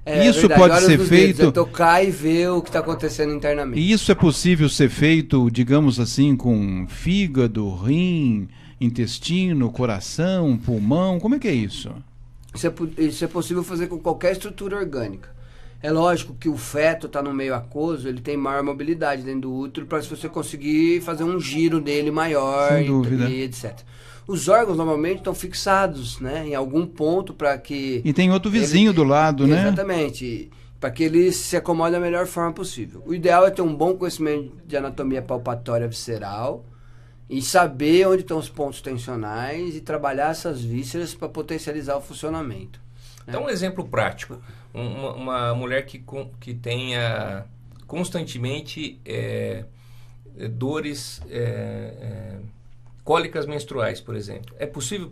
Isso verdade, pode ser feito... Dedos, tocar e ver o que está acontecendo internamente. E isso é possível ser feito, digamos assim, com fígado, rim, intestino, coração, pulmão? Como é que é isso? Isso é possível fazer com qualquer estrutura orgânica. É lógico que o feto está no meio aquoso, ele tem maior mobilidade dentro do útero para você conseguir fazer um giro dele maior e etc. Os órgãos normalmente estão fixados, né, em algum ponto para que... E tem outro vizinho do lado, né? Exatamente, para que ele se acomode da melhor forma possível. O ideal é ter um bom conhecimento de anatomia palpatória visceral e saber onde estão os pontos tensionais e trabalhar essas vísceras para potencializar o funcionamento. Então, um exemplo prático. Uma mulher que tenha constantemente dores, cólicas menstruais, por exemplo. É possível,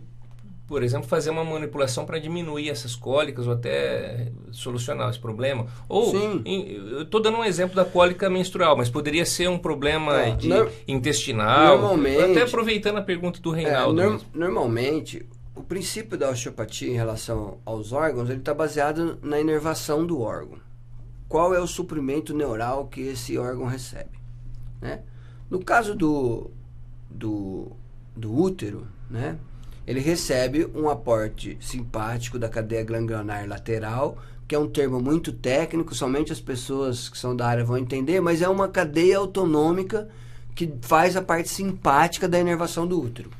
por exemplo, fazer uma manipulação para diminuir essas cólicas ou até solucionar esse problema? Ou, eu estou dando um exemplo da cólica menstrual, mas poderia ser um problema intestinal. Normalmente, até aproveitando a pergunta do Reinaldo. Normalmente, o princípio da osteopatia em relação aos órgãos, ele está baseado na inervação do órgão. Qual é o suprimento neural que esse órgão recebe, né? No caso do útero, né, ele recebe um aporte simpático da cadeia ganglionar lateral, que é um termo muito técnico, somente as pessoas que são da área vão entender, mas é uma cadeia autonômica que faz a parte simpática da inervação do útero.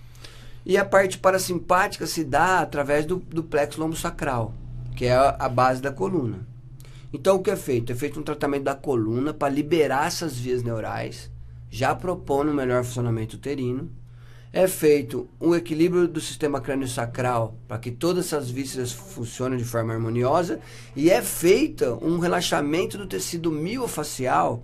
E a parte parasimpática se dá através do plexo lombosacral, que é a base da coluna. Então o que é feito? É feito um tratamento da coluna para liberar essas vias neurais, já propondo um melhor funcionamento uterino. É feito um equilíbrio do sistema crânio-sacral para que todas essas vísceras funcionem de forma harmoniosa. E é feito um relaxamento do tecido miofacial.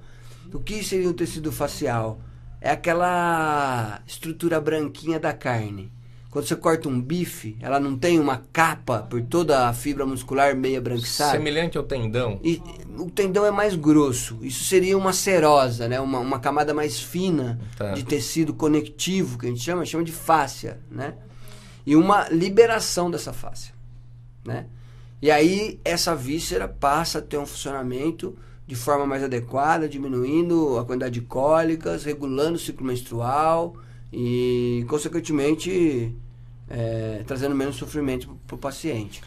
O que seria o tecido facial? É aquela estrutura branquinha da carne. Quando você corta um bife, ela não tem uma capa por toda a fibra muscular meia branquiçada? Semelhante ao tendão. E o tendão é mais grosso. Isso seria uma serosa, né? Uma camada mais fina de tecido conectivo, que a gente chama de fáscia, né? E uma liberação dessa fáscia, né? E aí essa víscera passa a ter um funcionamento de forma mais adequada, diminuindo a quantidade de cólicas, regulando o ciclo menstrual e, consequentemente, trazendo menos sofrimento para o paciente.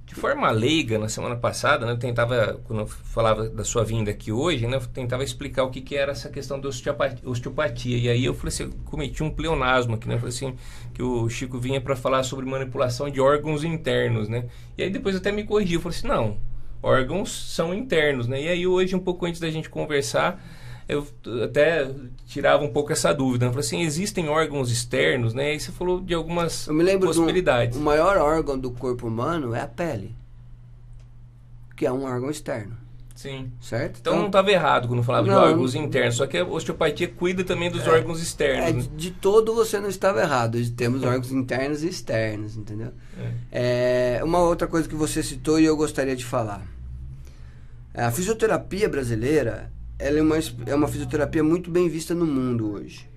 De forma leiga, na semana passada, né, eu tentava, quando eu falava da sua vinda aqui hoje, né, eu tentava explicar o que era essa questão da osteopatia. E aí eu falei assim, eu cometi um pleonasmo aqui, né? Eu falei assim, que o Chico vinha para falar sobre manipulação de órgãos internos, né? E aí depois até me corrigiu, eu falei assim, não, órgãos são internos, né? E aí hoje, um pouco antes da gente conversar, eu até tirava um pouco essa dúvida. Eu falei assim, existem órgãos externos, né? E você falou de algumas possibilidades. O maior órgão do corpo humano é a pele, que é um órgão externo. Sim. Certo? Então não estava errado quando falava de órgãos internos, só que a osteopatia cuida também dos órgãos externos. Né? De todo você não estava errado. Temos órgãos internos e externos, entendeu? Uma outra coisa que você citou e eu gostaria de falar. A fisioterapia brasileira, ela é uma fisioterapia muito bem vista no mundo hoje.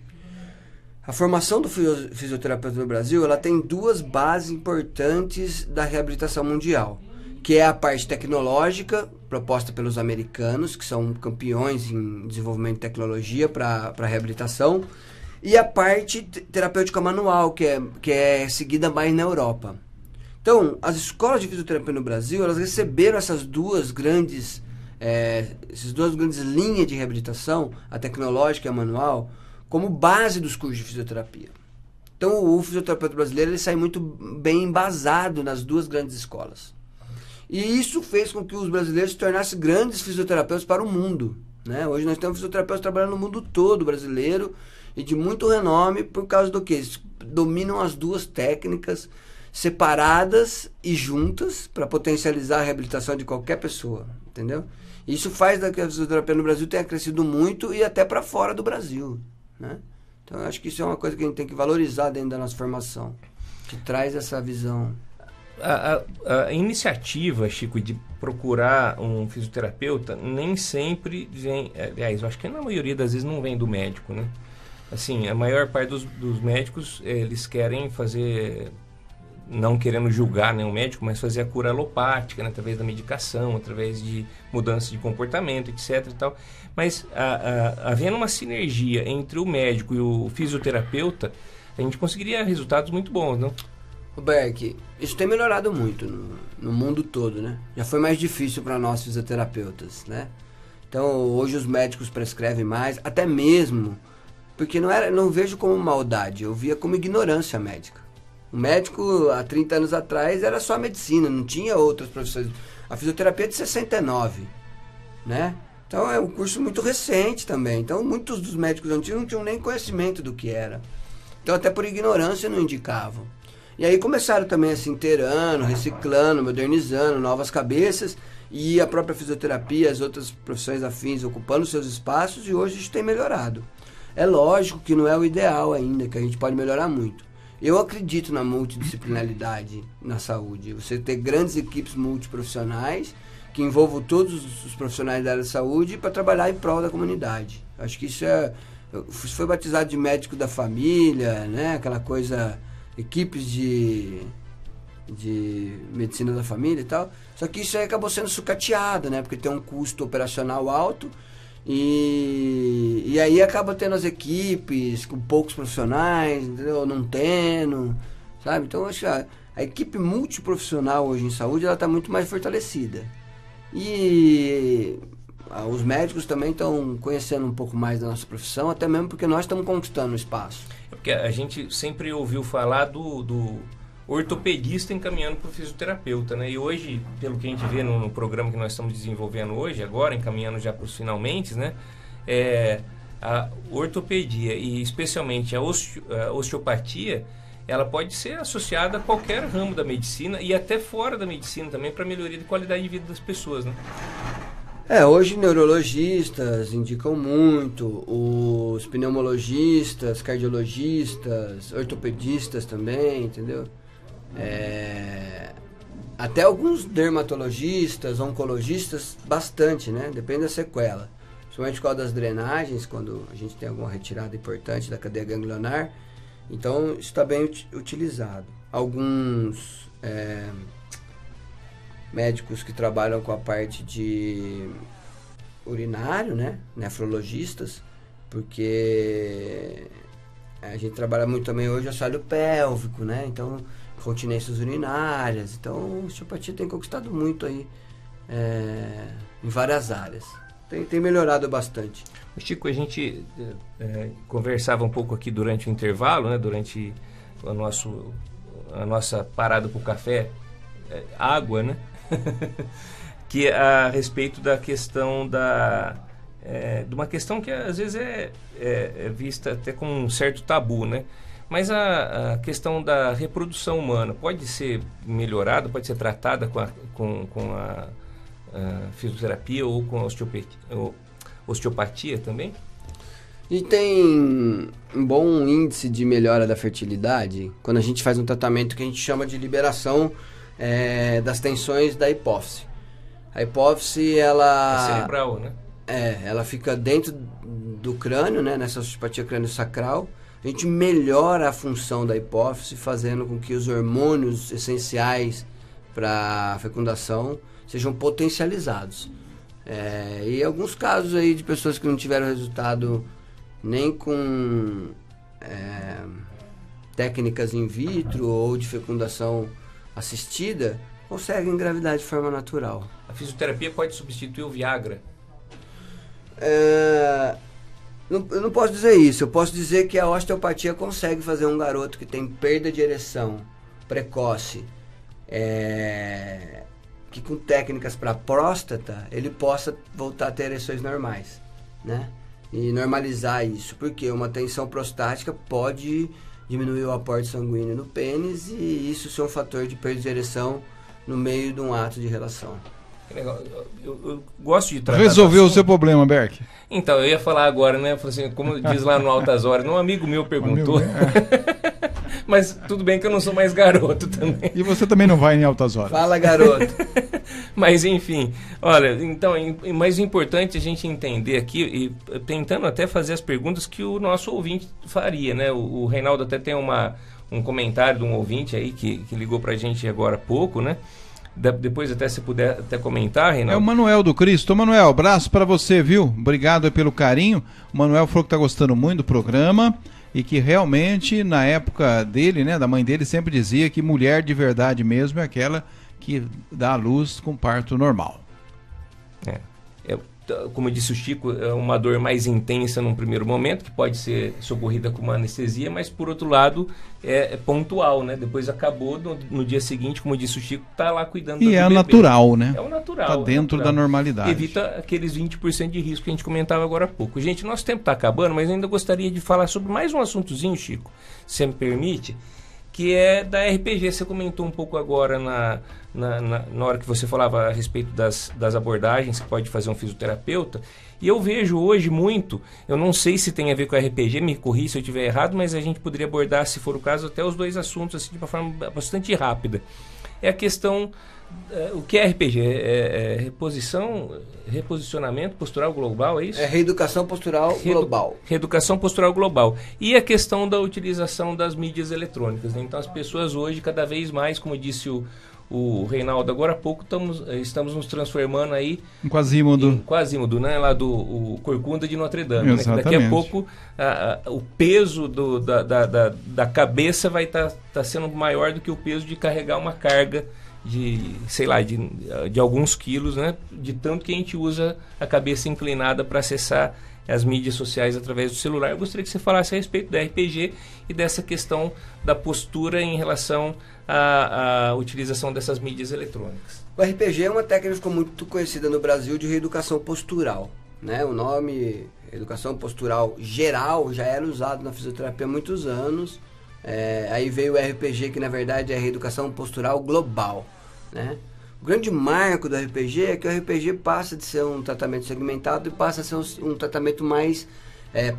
A formação do fisioterapeuta no Brasil, ela tem duas bases importantes da reabilitação mundial, que é a parte tecnológica, proposta pelos americanos, que são campeões em desenvolvimento de tecnologia para reabilitação, e a parte terapêutica manual, que é seguida mais na Europa. Então, as escolas de fisioterapia no Brasil, elas receberam essas duas grandes linhas de reabilitação, a tecnológica e a manual, como base dos cursos de fisioterapia. Então, o fisioterapeuta brasileiro ele sai muito bem embasado nas duas grandes escolas. E isso fez com que os brasileiros se tornassem grandes fisioterapeutas para o mundo, né? Hoje nós temos fisioterapeutas trabalhando no mundo todo brasileiro e de muito renome por causa do que? Eles dominam as duas técnicas separadas e juntas para potencializar a reabilitação de qualquer pessoa, entendeu? Isso faz com que a fisioterapia no Brasil tenha crescido muito e até para fora do Brasil, né? Então eu acho que isso é uma coisa que a gente tem que valorizar dentro da nossa formação, que traz essa visão. A iniciativa, Chico, de procurar um fisioterapeuta nem sempre vem, aliás, eu acho que na maioria das vezes não vem do médico, né? Assim, a maior parte dos médicos, eles querem fazer, não querendo julgar nenhum médico, mas fazer a cura alopática, né? Através da medicação, através de mudança de comportamento, etc. e tal. Mas havendo uma sinergia entre o médico e o fisioterapeuta, a gente conseguiria resultados muito bons, não? Roberto, isso tem melhorado muito no mundo todo, né? Já foi mais difícil para nós fisioterapeutas, né? Então, hoje os médicos prescrevem mais, até mesmo, porque não vejo como maldade, eu via como ignorância médica. O médico, há 30 anos atrás, era só medicina, não tinha outras profissões. A fisioterapia é de 69, né? Então, é um curso muito recente também. Então, muitos dos médicos antigos não tinham nem conhecimento do que era. Então, até por ignorância, não indicavam. E aí começaram também a se inteirando, reciclando, modernizando, novas cabeças, e a própria fisioterapia, as outras profissões afins ocupando seus espaços, e hoje isso tem melhorado. É lógico que não é o ideal ainda, que a gente pode melhorar muito. Eu acredito na multidisciplinaridade na saúde. Você ter grandes equipes multiprofissionais que envolvam todos os profissionais da área de saúde para trabalhar em prol da comunidade. Acho que isso foi batizado de médico da família, né? Aquela coisa, equipes de medicina da família e tal. Só que isso aí acabou sendo sucateado, né? Porque tem um custo operacional alto e aí acaba tendo as equipes com poucos profissionais, entendeu? Não tendo, sabe? Então acho que a equipe multiprofissional hoje em saúde, ela está muito mais fortalecida. E os médicos também estão conhecendo um pouco mais da nossa profissão, até mesmo porque nós estamos conquistando o espaço. É porque a gente sempre ouviu falar do ortopedista encaminhando para o fisioterapeuta, né? E hoje, pelo que a gente vê no programa que nós estamos desenvolvendo hoje, agora, encaminhando já para os finalmente, né? A ortopedia e especialmente a osteopatia, ela pode ser associada a qualquer ramo da medicina e até fora da medicina também, para melhoria de qualidade de vida das pessoas, né? Hoje neurologistas indicam muito, os pneumologistas, cardiologistas, ortopedistas também, entendeu? Até alguns dermatologistas, oncologistas, bastante, né? Depende da sequela. Principalmente por causa das drenagens, quando a gente tem alguma retirada importante da cadeia ganglionar. Então, isso está bem utilizado. Alguns médicos que trabalham com a parte de urinário, né? Nefrologistas, porque a gente trabalha muito também hoje o assoalho pélvico, né? Então, continências urinárias. Então, a osteopatia tem conquistado muito aí em várias áreas. Tem melhorado bastante. Chico, a gente conversava um pouco aqui durante o intervalo, né? Durante a nossa parada para o café, água, né? Que a respeito da questão de uma questão que às vezes é vista até com um certo tabu, né? Mas a questão da reprodução humana pode ser melhorada, pode ser tratada com a fisioterapia ou com a osteopatia também? E tem um bom índice de melhora da fertilidade quando a gente faz um tratamento que a gente chama de liberação das tensões da hipófise. A hipófise, ela... É cerebral, né? Ela fica dentro do crânio, né? Nessa osteopatia crânio-sacral. A gente melhora a função da hipófise, fazendo com que os hormônios essenciais para a fecundação sejam potencializados. E alguns casos aí de pessoas que não tiveram resultado nem com técnicas in vitro ou de fecundação assistida, conseguem engravidar de forma natural. A fisioterapia pode substituir o Viagra? Eu não posso dizer isso. Eu posso dizer que a osteopatia consegue fazer um garoto que tem perda de ereção precoce, que com técnicas para próstata, ele possa voltar a ter ereções normais, né? E normalizar isso, porque uma tensão prostática pode diminuir o aporte sanguíneo no pênis e isso ser um fator de perda de ereção no meio de um ato de relação. Eu gosto de tratar... Resolveu o seu problema, Berk? Então, eu ia falar agora, né? Assim, como diz lá no Altas Horas, um amigo meu perguntou. Mas tudo bem que eu não sou mais garoto também. E você também não vai em Altas Horas. Fala, garoto. Mas, enfim, olha, então, mais importante a gente entender aqui, e tentando até fazer as perguntas que o nosso ouvinte faria, né? O Reinaldo até tem um comentário de um ouvinte aí que ligou pra gente agora há pouco, né? Depois até se puder até comentar, Reinaldo. É o Manuel do Cristo. Ô, Manuel, abraço pra você, viu? Obrigado pelo carinho. O Manuel falou que tá gostando muito do programa e que realmente, na época dele, né, da mãe dele, sempre dizia que mulher de verdade mesmo é aquela que dá à luz com parto normal. Como disse o Chico, é uma dor mais intensa num primeiro momento, que pode ser socorrida com uma anestesia, mas por outro lado é pontual, né? Depois acabou, no dia seguinte, como disse o Chico, tá lá cuidando do bebê. E é natural, né? É o natural. Tá dentro da normalidade. Evita aqueles 20% de risco que a gente comentava agora há pouco. Gente, nosso tempo tá acabando, mas eu ainda gostaria de falar sobre mais um assuntozinho, Chico, se me permite, que é da RPG. Você comentou um pouco agora na hora que você falava a respeito das abordagens que pode fazer um fisioterapeuta, e eu vejo hoje muito, eu não sei se tem a ver com a RPG, me corri se eu estiver errado, mas a gente poderia abordar, se for o caso, até os dois assuntos assim, de uma forma bastante rápida. É a questão, o que é RPG? Reposicionamento postural global, é isso? É reeducação postural global. Reeducação postural glol. E a questão da utilização das mídias eletrônicas, né? Então as pessoas hoje, cada vez mais, como disse o Reinaldo agora há pouco, estamos nos transformando aí em Quasímodo, né? Lá do Corcunda de Notre Dame, né? Que daqui a pouco o peso da cabeça vai tá sendo maior do que o peso de carregar uma carga de alguns quilos, né? De tanto que a gente usa a cabeça inclinada para acessar as mídias sociais através do celular. Eu gostaria que você falasse a respeito da RPG e dessa questão da postura em relação à utilização dessas mídias eletrônicas. O RPG é uma técnica que ficou muito conhecida no Brasil de reeducação postural, né? O nome educação postural geral já era usado na fisioterapia há muitos anos. Aí veio o RPG, que na verdade é reeducação postural global, né? O grande marco do RPG é que o RPG passa de ser um tratamento segmentado e passa a ser um tratamento mais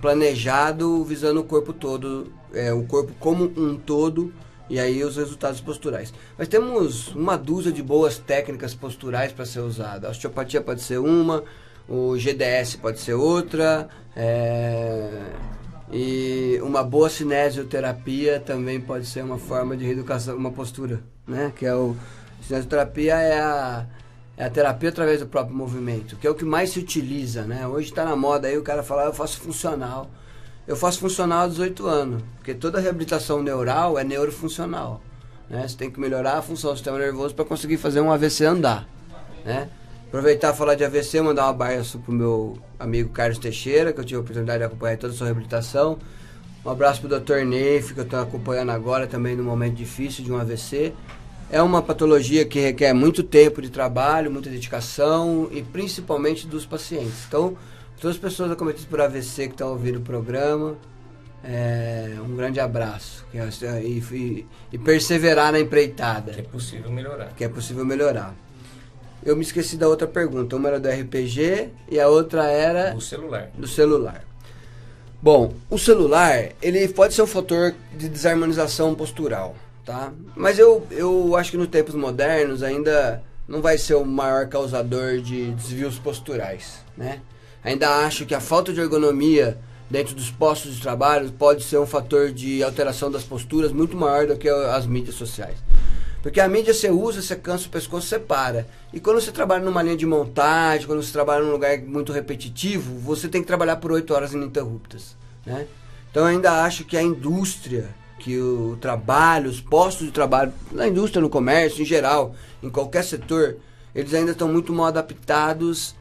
planejado, visando o corpo todo, o corpo como um todo, e aí os resultados posturais. Mas temos uma dúzia de boas técnicas posturais para ser usada. A osteopatia pode ser uma, o GDS pode ser outra, e uma boa cinesioterapia também pode ser uma forma de reeducação, uma postura, né? Que é cinesioterapia é a terapia através do próprio movimento, que é o que mais se utiliza, né? Hoje está na moda aí o cara falar, eu faço funcional. Eu faço funcional há 18 anos, porque toda reabilitação neural é neurofuncional, né? Você tem que melhorar a função do sistema nervoso para conseguir fazer um AVC andar, né? Aproveitar e falar de AVC, mandar um abraço pro meu amigo Carlos Teixeira, que eu tive a oportunidade de acompanhar toda a sua reabilitação. Um abraço pro Dr. Neif, que eu estou acompanhando agora também no momento difícil de um AVC. É uma patologia que requer muito tempo de trabalho, muita dedicação e principalmente dos pacientes. Então, todas as pessoas acometidas por AVC que estão ouvindo o programa, um grande abraço e perseverar na empreitada. Que é possível melhorar. Que é possível melhorar. Eu me esqueci da outra pergunta. Uma era do RPG e a outra era... Do celular. Bom, o celular, ele pode ser um fator de desarmonização postural, tá? Mas eu acho que nos tempos modernos ainda não vai ser o maior causador de desvios posturais, né? Ainda acho que a falta de ergonomia dentro dos postos de trabalho pode ser um fator de alteração das posturas muito maior do que as mídias sociais. Porque a mídia você usa, você cansa o pescoço, você para. E quando você trabalha numa linha de montagem, quando você trabalha num lugar muito repetitivo, você tem que trabalhar por 8 horas ininterruptas, né? Então eu ainda acho que a indústria, que o trabalho, os postos de trabalho, na indústria, no comércio, em geral, em qualquer setor, eles ainda estão muito mal adaptados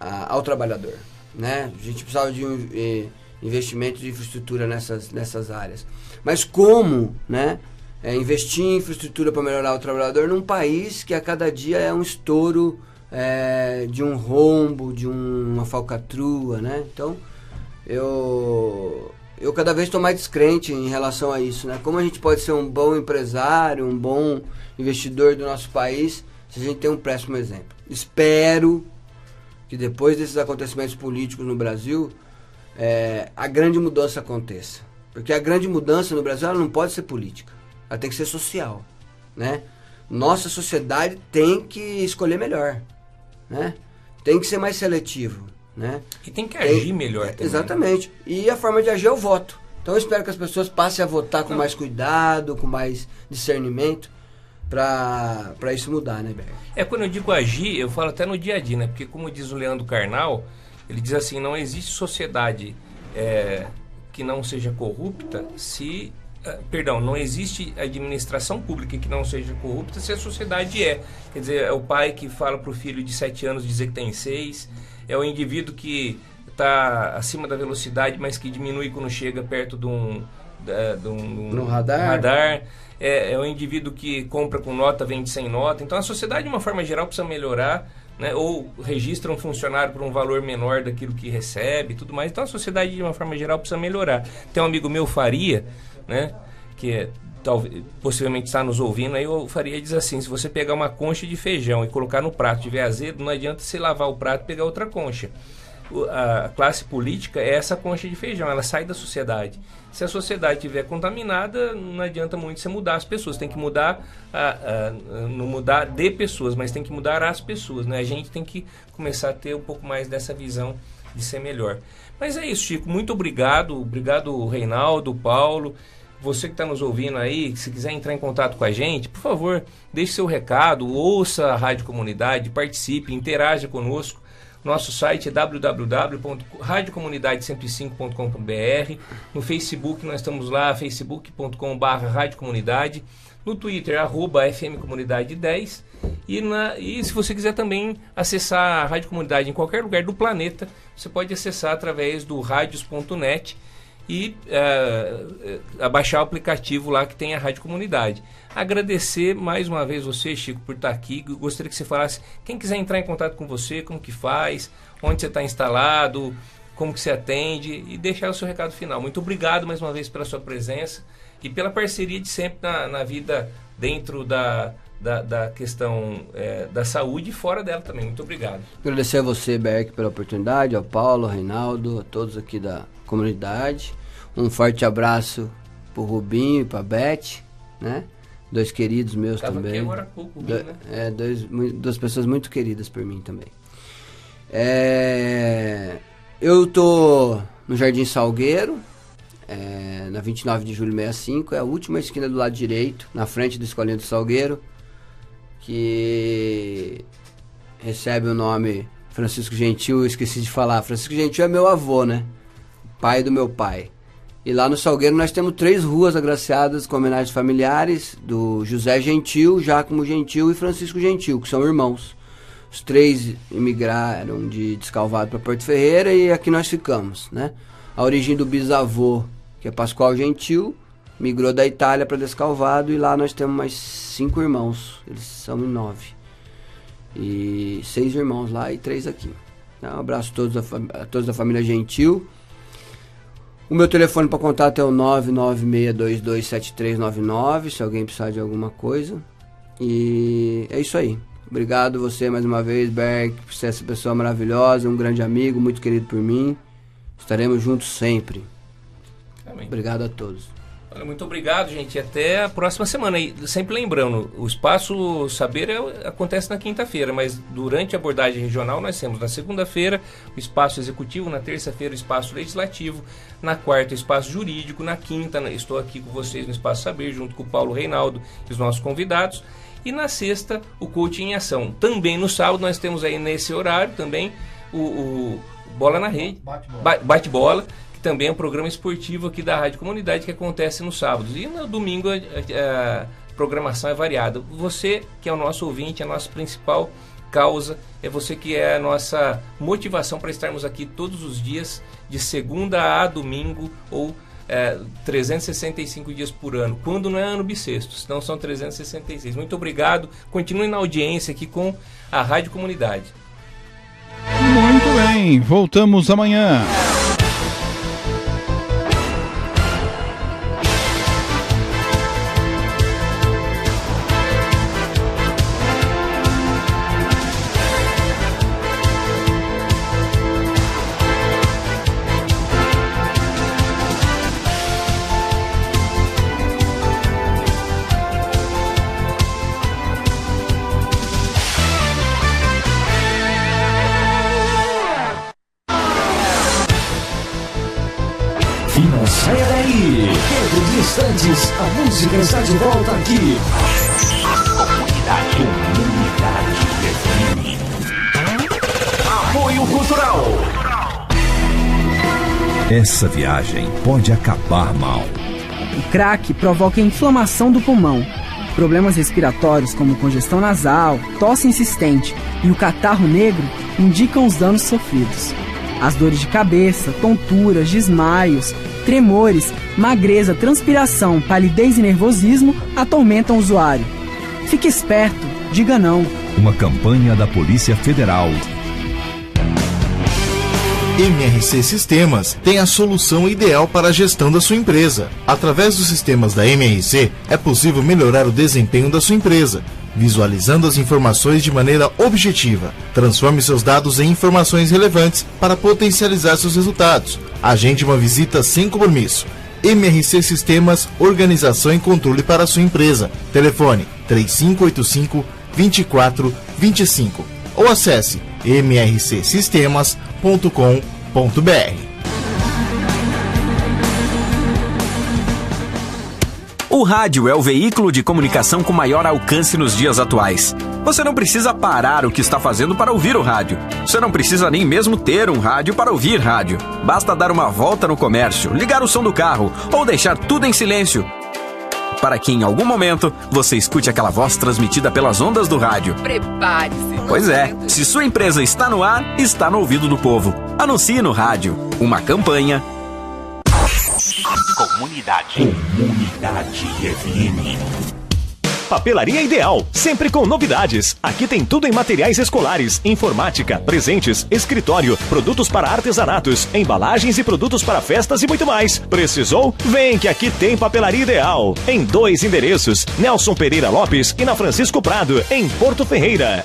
ao trabalhador, né? A gente precisava de investimento de infraestrutura nessas áreas. Mas como, né? Investir em infraestrutura para melhorar o trabalhador num país que a cada dia é um estouro de um rombo, de uma falcatrua, né? Então, eu cada vez estou mais descrente em relação a isso, né? Como a gente pode ser um bom empresário, um bom investidor do nosso país, se a gente tem um péssimo exemplo. Espero que depois desses acontecimentos políticos no Brasil, a grande mudança aconteça. Porque a grande mudança no Brasil, ela não pode ser política. Ela tem que ser social, né? Nossa sociedade tem que escolher melhor, né? Tem que ser mais seletivo, né? E tem que agir melhor também. Exatamente. E a forma de agir é o voto. Então eu espero que as pessoas passem a votar com mais cuidado, com mais discernimento, para isso mudar, né, Berg? Quando eu digo agir, eu falo até no dia a dia, né? Porque como diz o Leandro Carnal, ele diz assim, não existe sociedade que não seja corrupta não existe administração pública que não seja corrupta se a sociedade é. Quer dizer, é o pai que fala para o filho de 7 anos dizer que tem 6, é o indivíduo que está acima da velocidade, mas que diminui quando chega perto de um radar. É o indivíduo que compra com nota, vende sem nota. Então a sociedade, de uma forma geral, precisa melhorar, né? Ou registra um funcionário por um valor menor daquilo que recebe e tudo mais. Então a sociedade, de uma forma geral, precisa melhorar. Tem um amigo meu, Faria, né? Que talvez, possivelmente está nos ouvindo, aí eu faria dizer assim: se você pegar uma concha de feijão e colocar no prato e tiver azedo, não adianta você lavar o prato e pegar outra concha. A classe política é essa concha de feijão, ela sai da sociedade. Se a sociedade estiver contaminada, não adianta muito você mudar as pessoas. Tem que mudar, não mudar de pessoas, mas tem que mudar as pessoas, né? A gente tem que começar a ter um pouco mais dessa visão de ser melhor. Mas é isso, Chico, muito obrigado. Obrigado, Reinaldo, Paulo. Você que está nos ouvindo aí, se quiser entrar em contato com a gente, por favor, deixe seu recado, ouça a Rádio Comunidade, participe, interaja conosco. Nosso site é www.radiocomunidade105.com.br. No Facebook nós estamos lá, facebook.com/radiocomunidade. No Twitter, @FMComunidade10. E se você quiser também acessar a Rádio Comunidade em qualquer lugar do planeta, você pode acessar através do radios.net e baixar o aplicativo lá que tem a Rádio Comunidade. Agradecer mais uma vez você, Chico, por estar aqui. Gostaria que você falasse, quem quiser entrar em contato com você, como que faz, onde você está instalado, como que você atende, e deixar o seu recado final. Muito obrigado mais uma vez pela sua presença e pela parceria de sempre na vida dentro da questão da saúde e fora dela também. Muito obrigado. Agradecer a você, Berk, pela oportunidade, ao Paulo, ao Reinaldo, a todos aqui da comunidade. Um forte abraço pro Rubinho e pra Beth, né? 2 queridos meus também. Aqui agora há pouco, Rubinho, né? 2 pessoas muito queridas por mim também. Eu tô no Jardim Salgueiro, na 29 de julho 65, é a última esquina do lado direito, na frente da Escolinha do Salgueiro, que recebe o nome Francisco Gentil. Eu esqueci de falar, Francisco Gentil é meu avô, né? Pai do meu pai. E lá no Salgueiro nós temos 3 ruas agraciadas com homenagens familiares, do José Gentil, Jácomo Gentil e Francisco Gentil, que são irmãos. Os 3 imigraram de Descalvado para Porto Ferreira e aqui nós ficamos, né? A origem do bisavô, que é Pascoal Gentil, migrou da Itália para Descalvado, e lá nós temos mais 5 irmãos, eles são em 9. E 6 irmãos lá e 3 aqui. Um abraço a todos da família Gentil. O meu telefone para contato é o 996227399, se alguém precisar de alguma coisa. E é isso aí. Obrigado você mais uma vez, Berk, por ser essa pessoa maravilhosa, um grande amigo, muito querido por mim. Estaremos juntos sempre. Amém. Obrigado a todos. Olha, muito obrigado, gente. Até a próxima semana. E sempre lembrando, o Espaço Saber acontece na quinta-feira, mas durante a abordagem regional nós temos na segunda-feira o Espaço Executivo, na terça-feira o Espaço Legislativo, na quarta o Espaço Jurídico, na quinta estou aqui com vocês no Espaço Saber, junto com o Paulo Reinaldo e os nossos convidados, e na sexta o Coaching em Ação. Também no sábado nós temos aí nesse horário também o Bola na Rede, Bate-Bola, que também é um programa esportivo aqui da Rádio Comunidade que acontece nos sábados. E no domingo a programação é variada. Você que é o nosso ouvinte, a nossa principal causa, é você que é a nossa motivação para estarmos aqui todos os dias, de segunda a domingo, ou 365 dias por ano, quando não é ano bissexto, senão são 366. Muito obrigado, continue na audiência aqui com a Rádio Comunidade. Muito bem, voltamos amanhã. Saia daí! Dentro de instantes, a música está de volta aqui. Comunidade FM. Apoio Cultural. Essa viagem pode acabar mal. O crack provoca inflamação do pulmão. Problemas respiratórios como congestão nasal, tosse insistente e o catarro negro indicam os danos sofridos. As dores de cabeça, tonturas, desmaios, tremores, magreza, transpiração, palidez e nervosismo atormentam o usuário. Fique esperto, diga não. Uma campanha da Polícia Federal. MRC Sistemas tem a solução ideal para a gestão da sua empresa. Através dos sistemas da MRC, é possível melhorar o desempenho da sua empresa, visualizando as informações de maneira objetiva. Transforme seus dados em informações relevantes para potencializar seus resultados. Agende uma visita sem compromisso. MRC Sistemas, organização e controle para a sua empresa. Telefone 3585-2425 ou acesse mrcsistemas.com.br. O rádio é o veículo de comunicação com maior alcance nos dias atuais. Você não precisa parar o que está fazendo para ouvir o rádio. Você não precisa nem mesmo ter um rádio para ouvir rádio. Basta dar uma volta no comércio, ligar o som do carro ou deixar tudo em silêncio, para que em algum momento você escute aquela voz transmitida pelas ondas do rádio. Prepare-se. Pois é, se sua empresa está no ar, está no ouvido do povo. Anuncie no rádio. Uma campanha. Comunidade FM. Papelaria Ideal, sempre com novidades. Aqui tem tudo em materiais escolares, informática, presentes, escritório, produtos para artesanatos, embalagens e produtos para festas e muito mais. Precisou? Vem que aqui tem Papelaria Ideal. Em 2 endereços, Nelson Pereira Lopes e na Francisco Prado, em Porto Ferreira.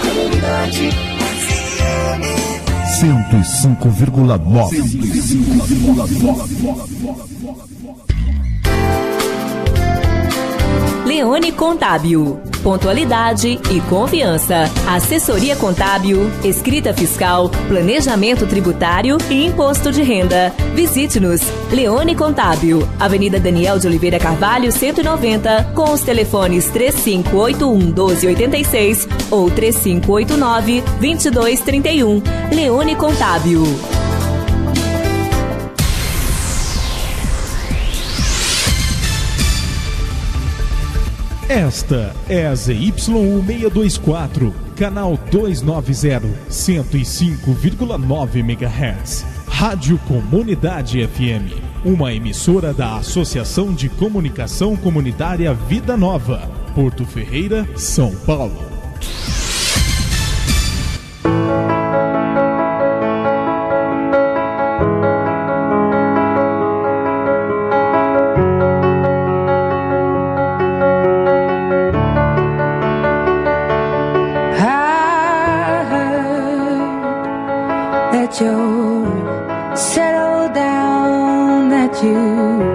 Comunidade FM 105,9. Leone Contábil. Pontualidade e confiança. Assessoria contábil, escrita fiscal, planejamento tributário e imposto de renda. Visite-nos. Leone Contábil. Avenida Daniel de Oliveira Carvalho, 190, com os telefones 3581-1286 ou 3589-2231. Leone Contábil. Esta é a ZYU624, canal 290, 105,9 MHz. Rádio Comunidade FM, uma emissora da Associação de Comunicação Comunitária Vida Nova, Porto Ferreira, São Paulo. Settle down, that you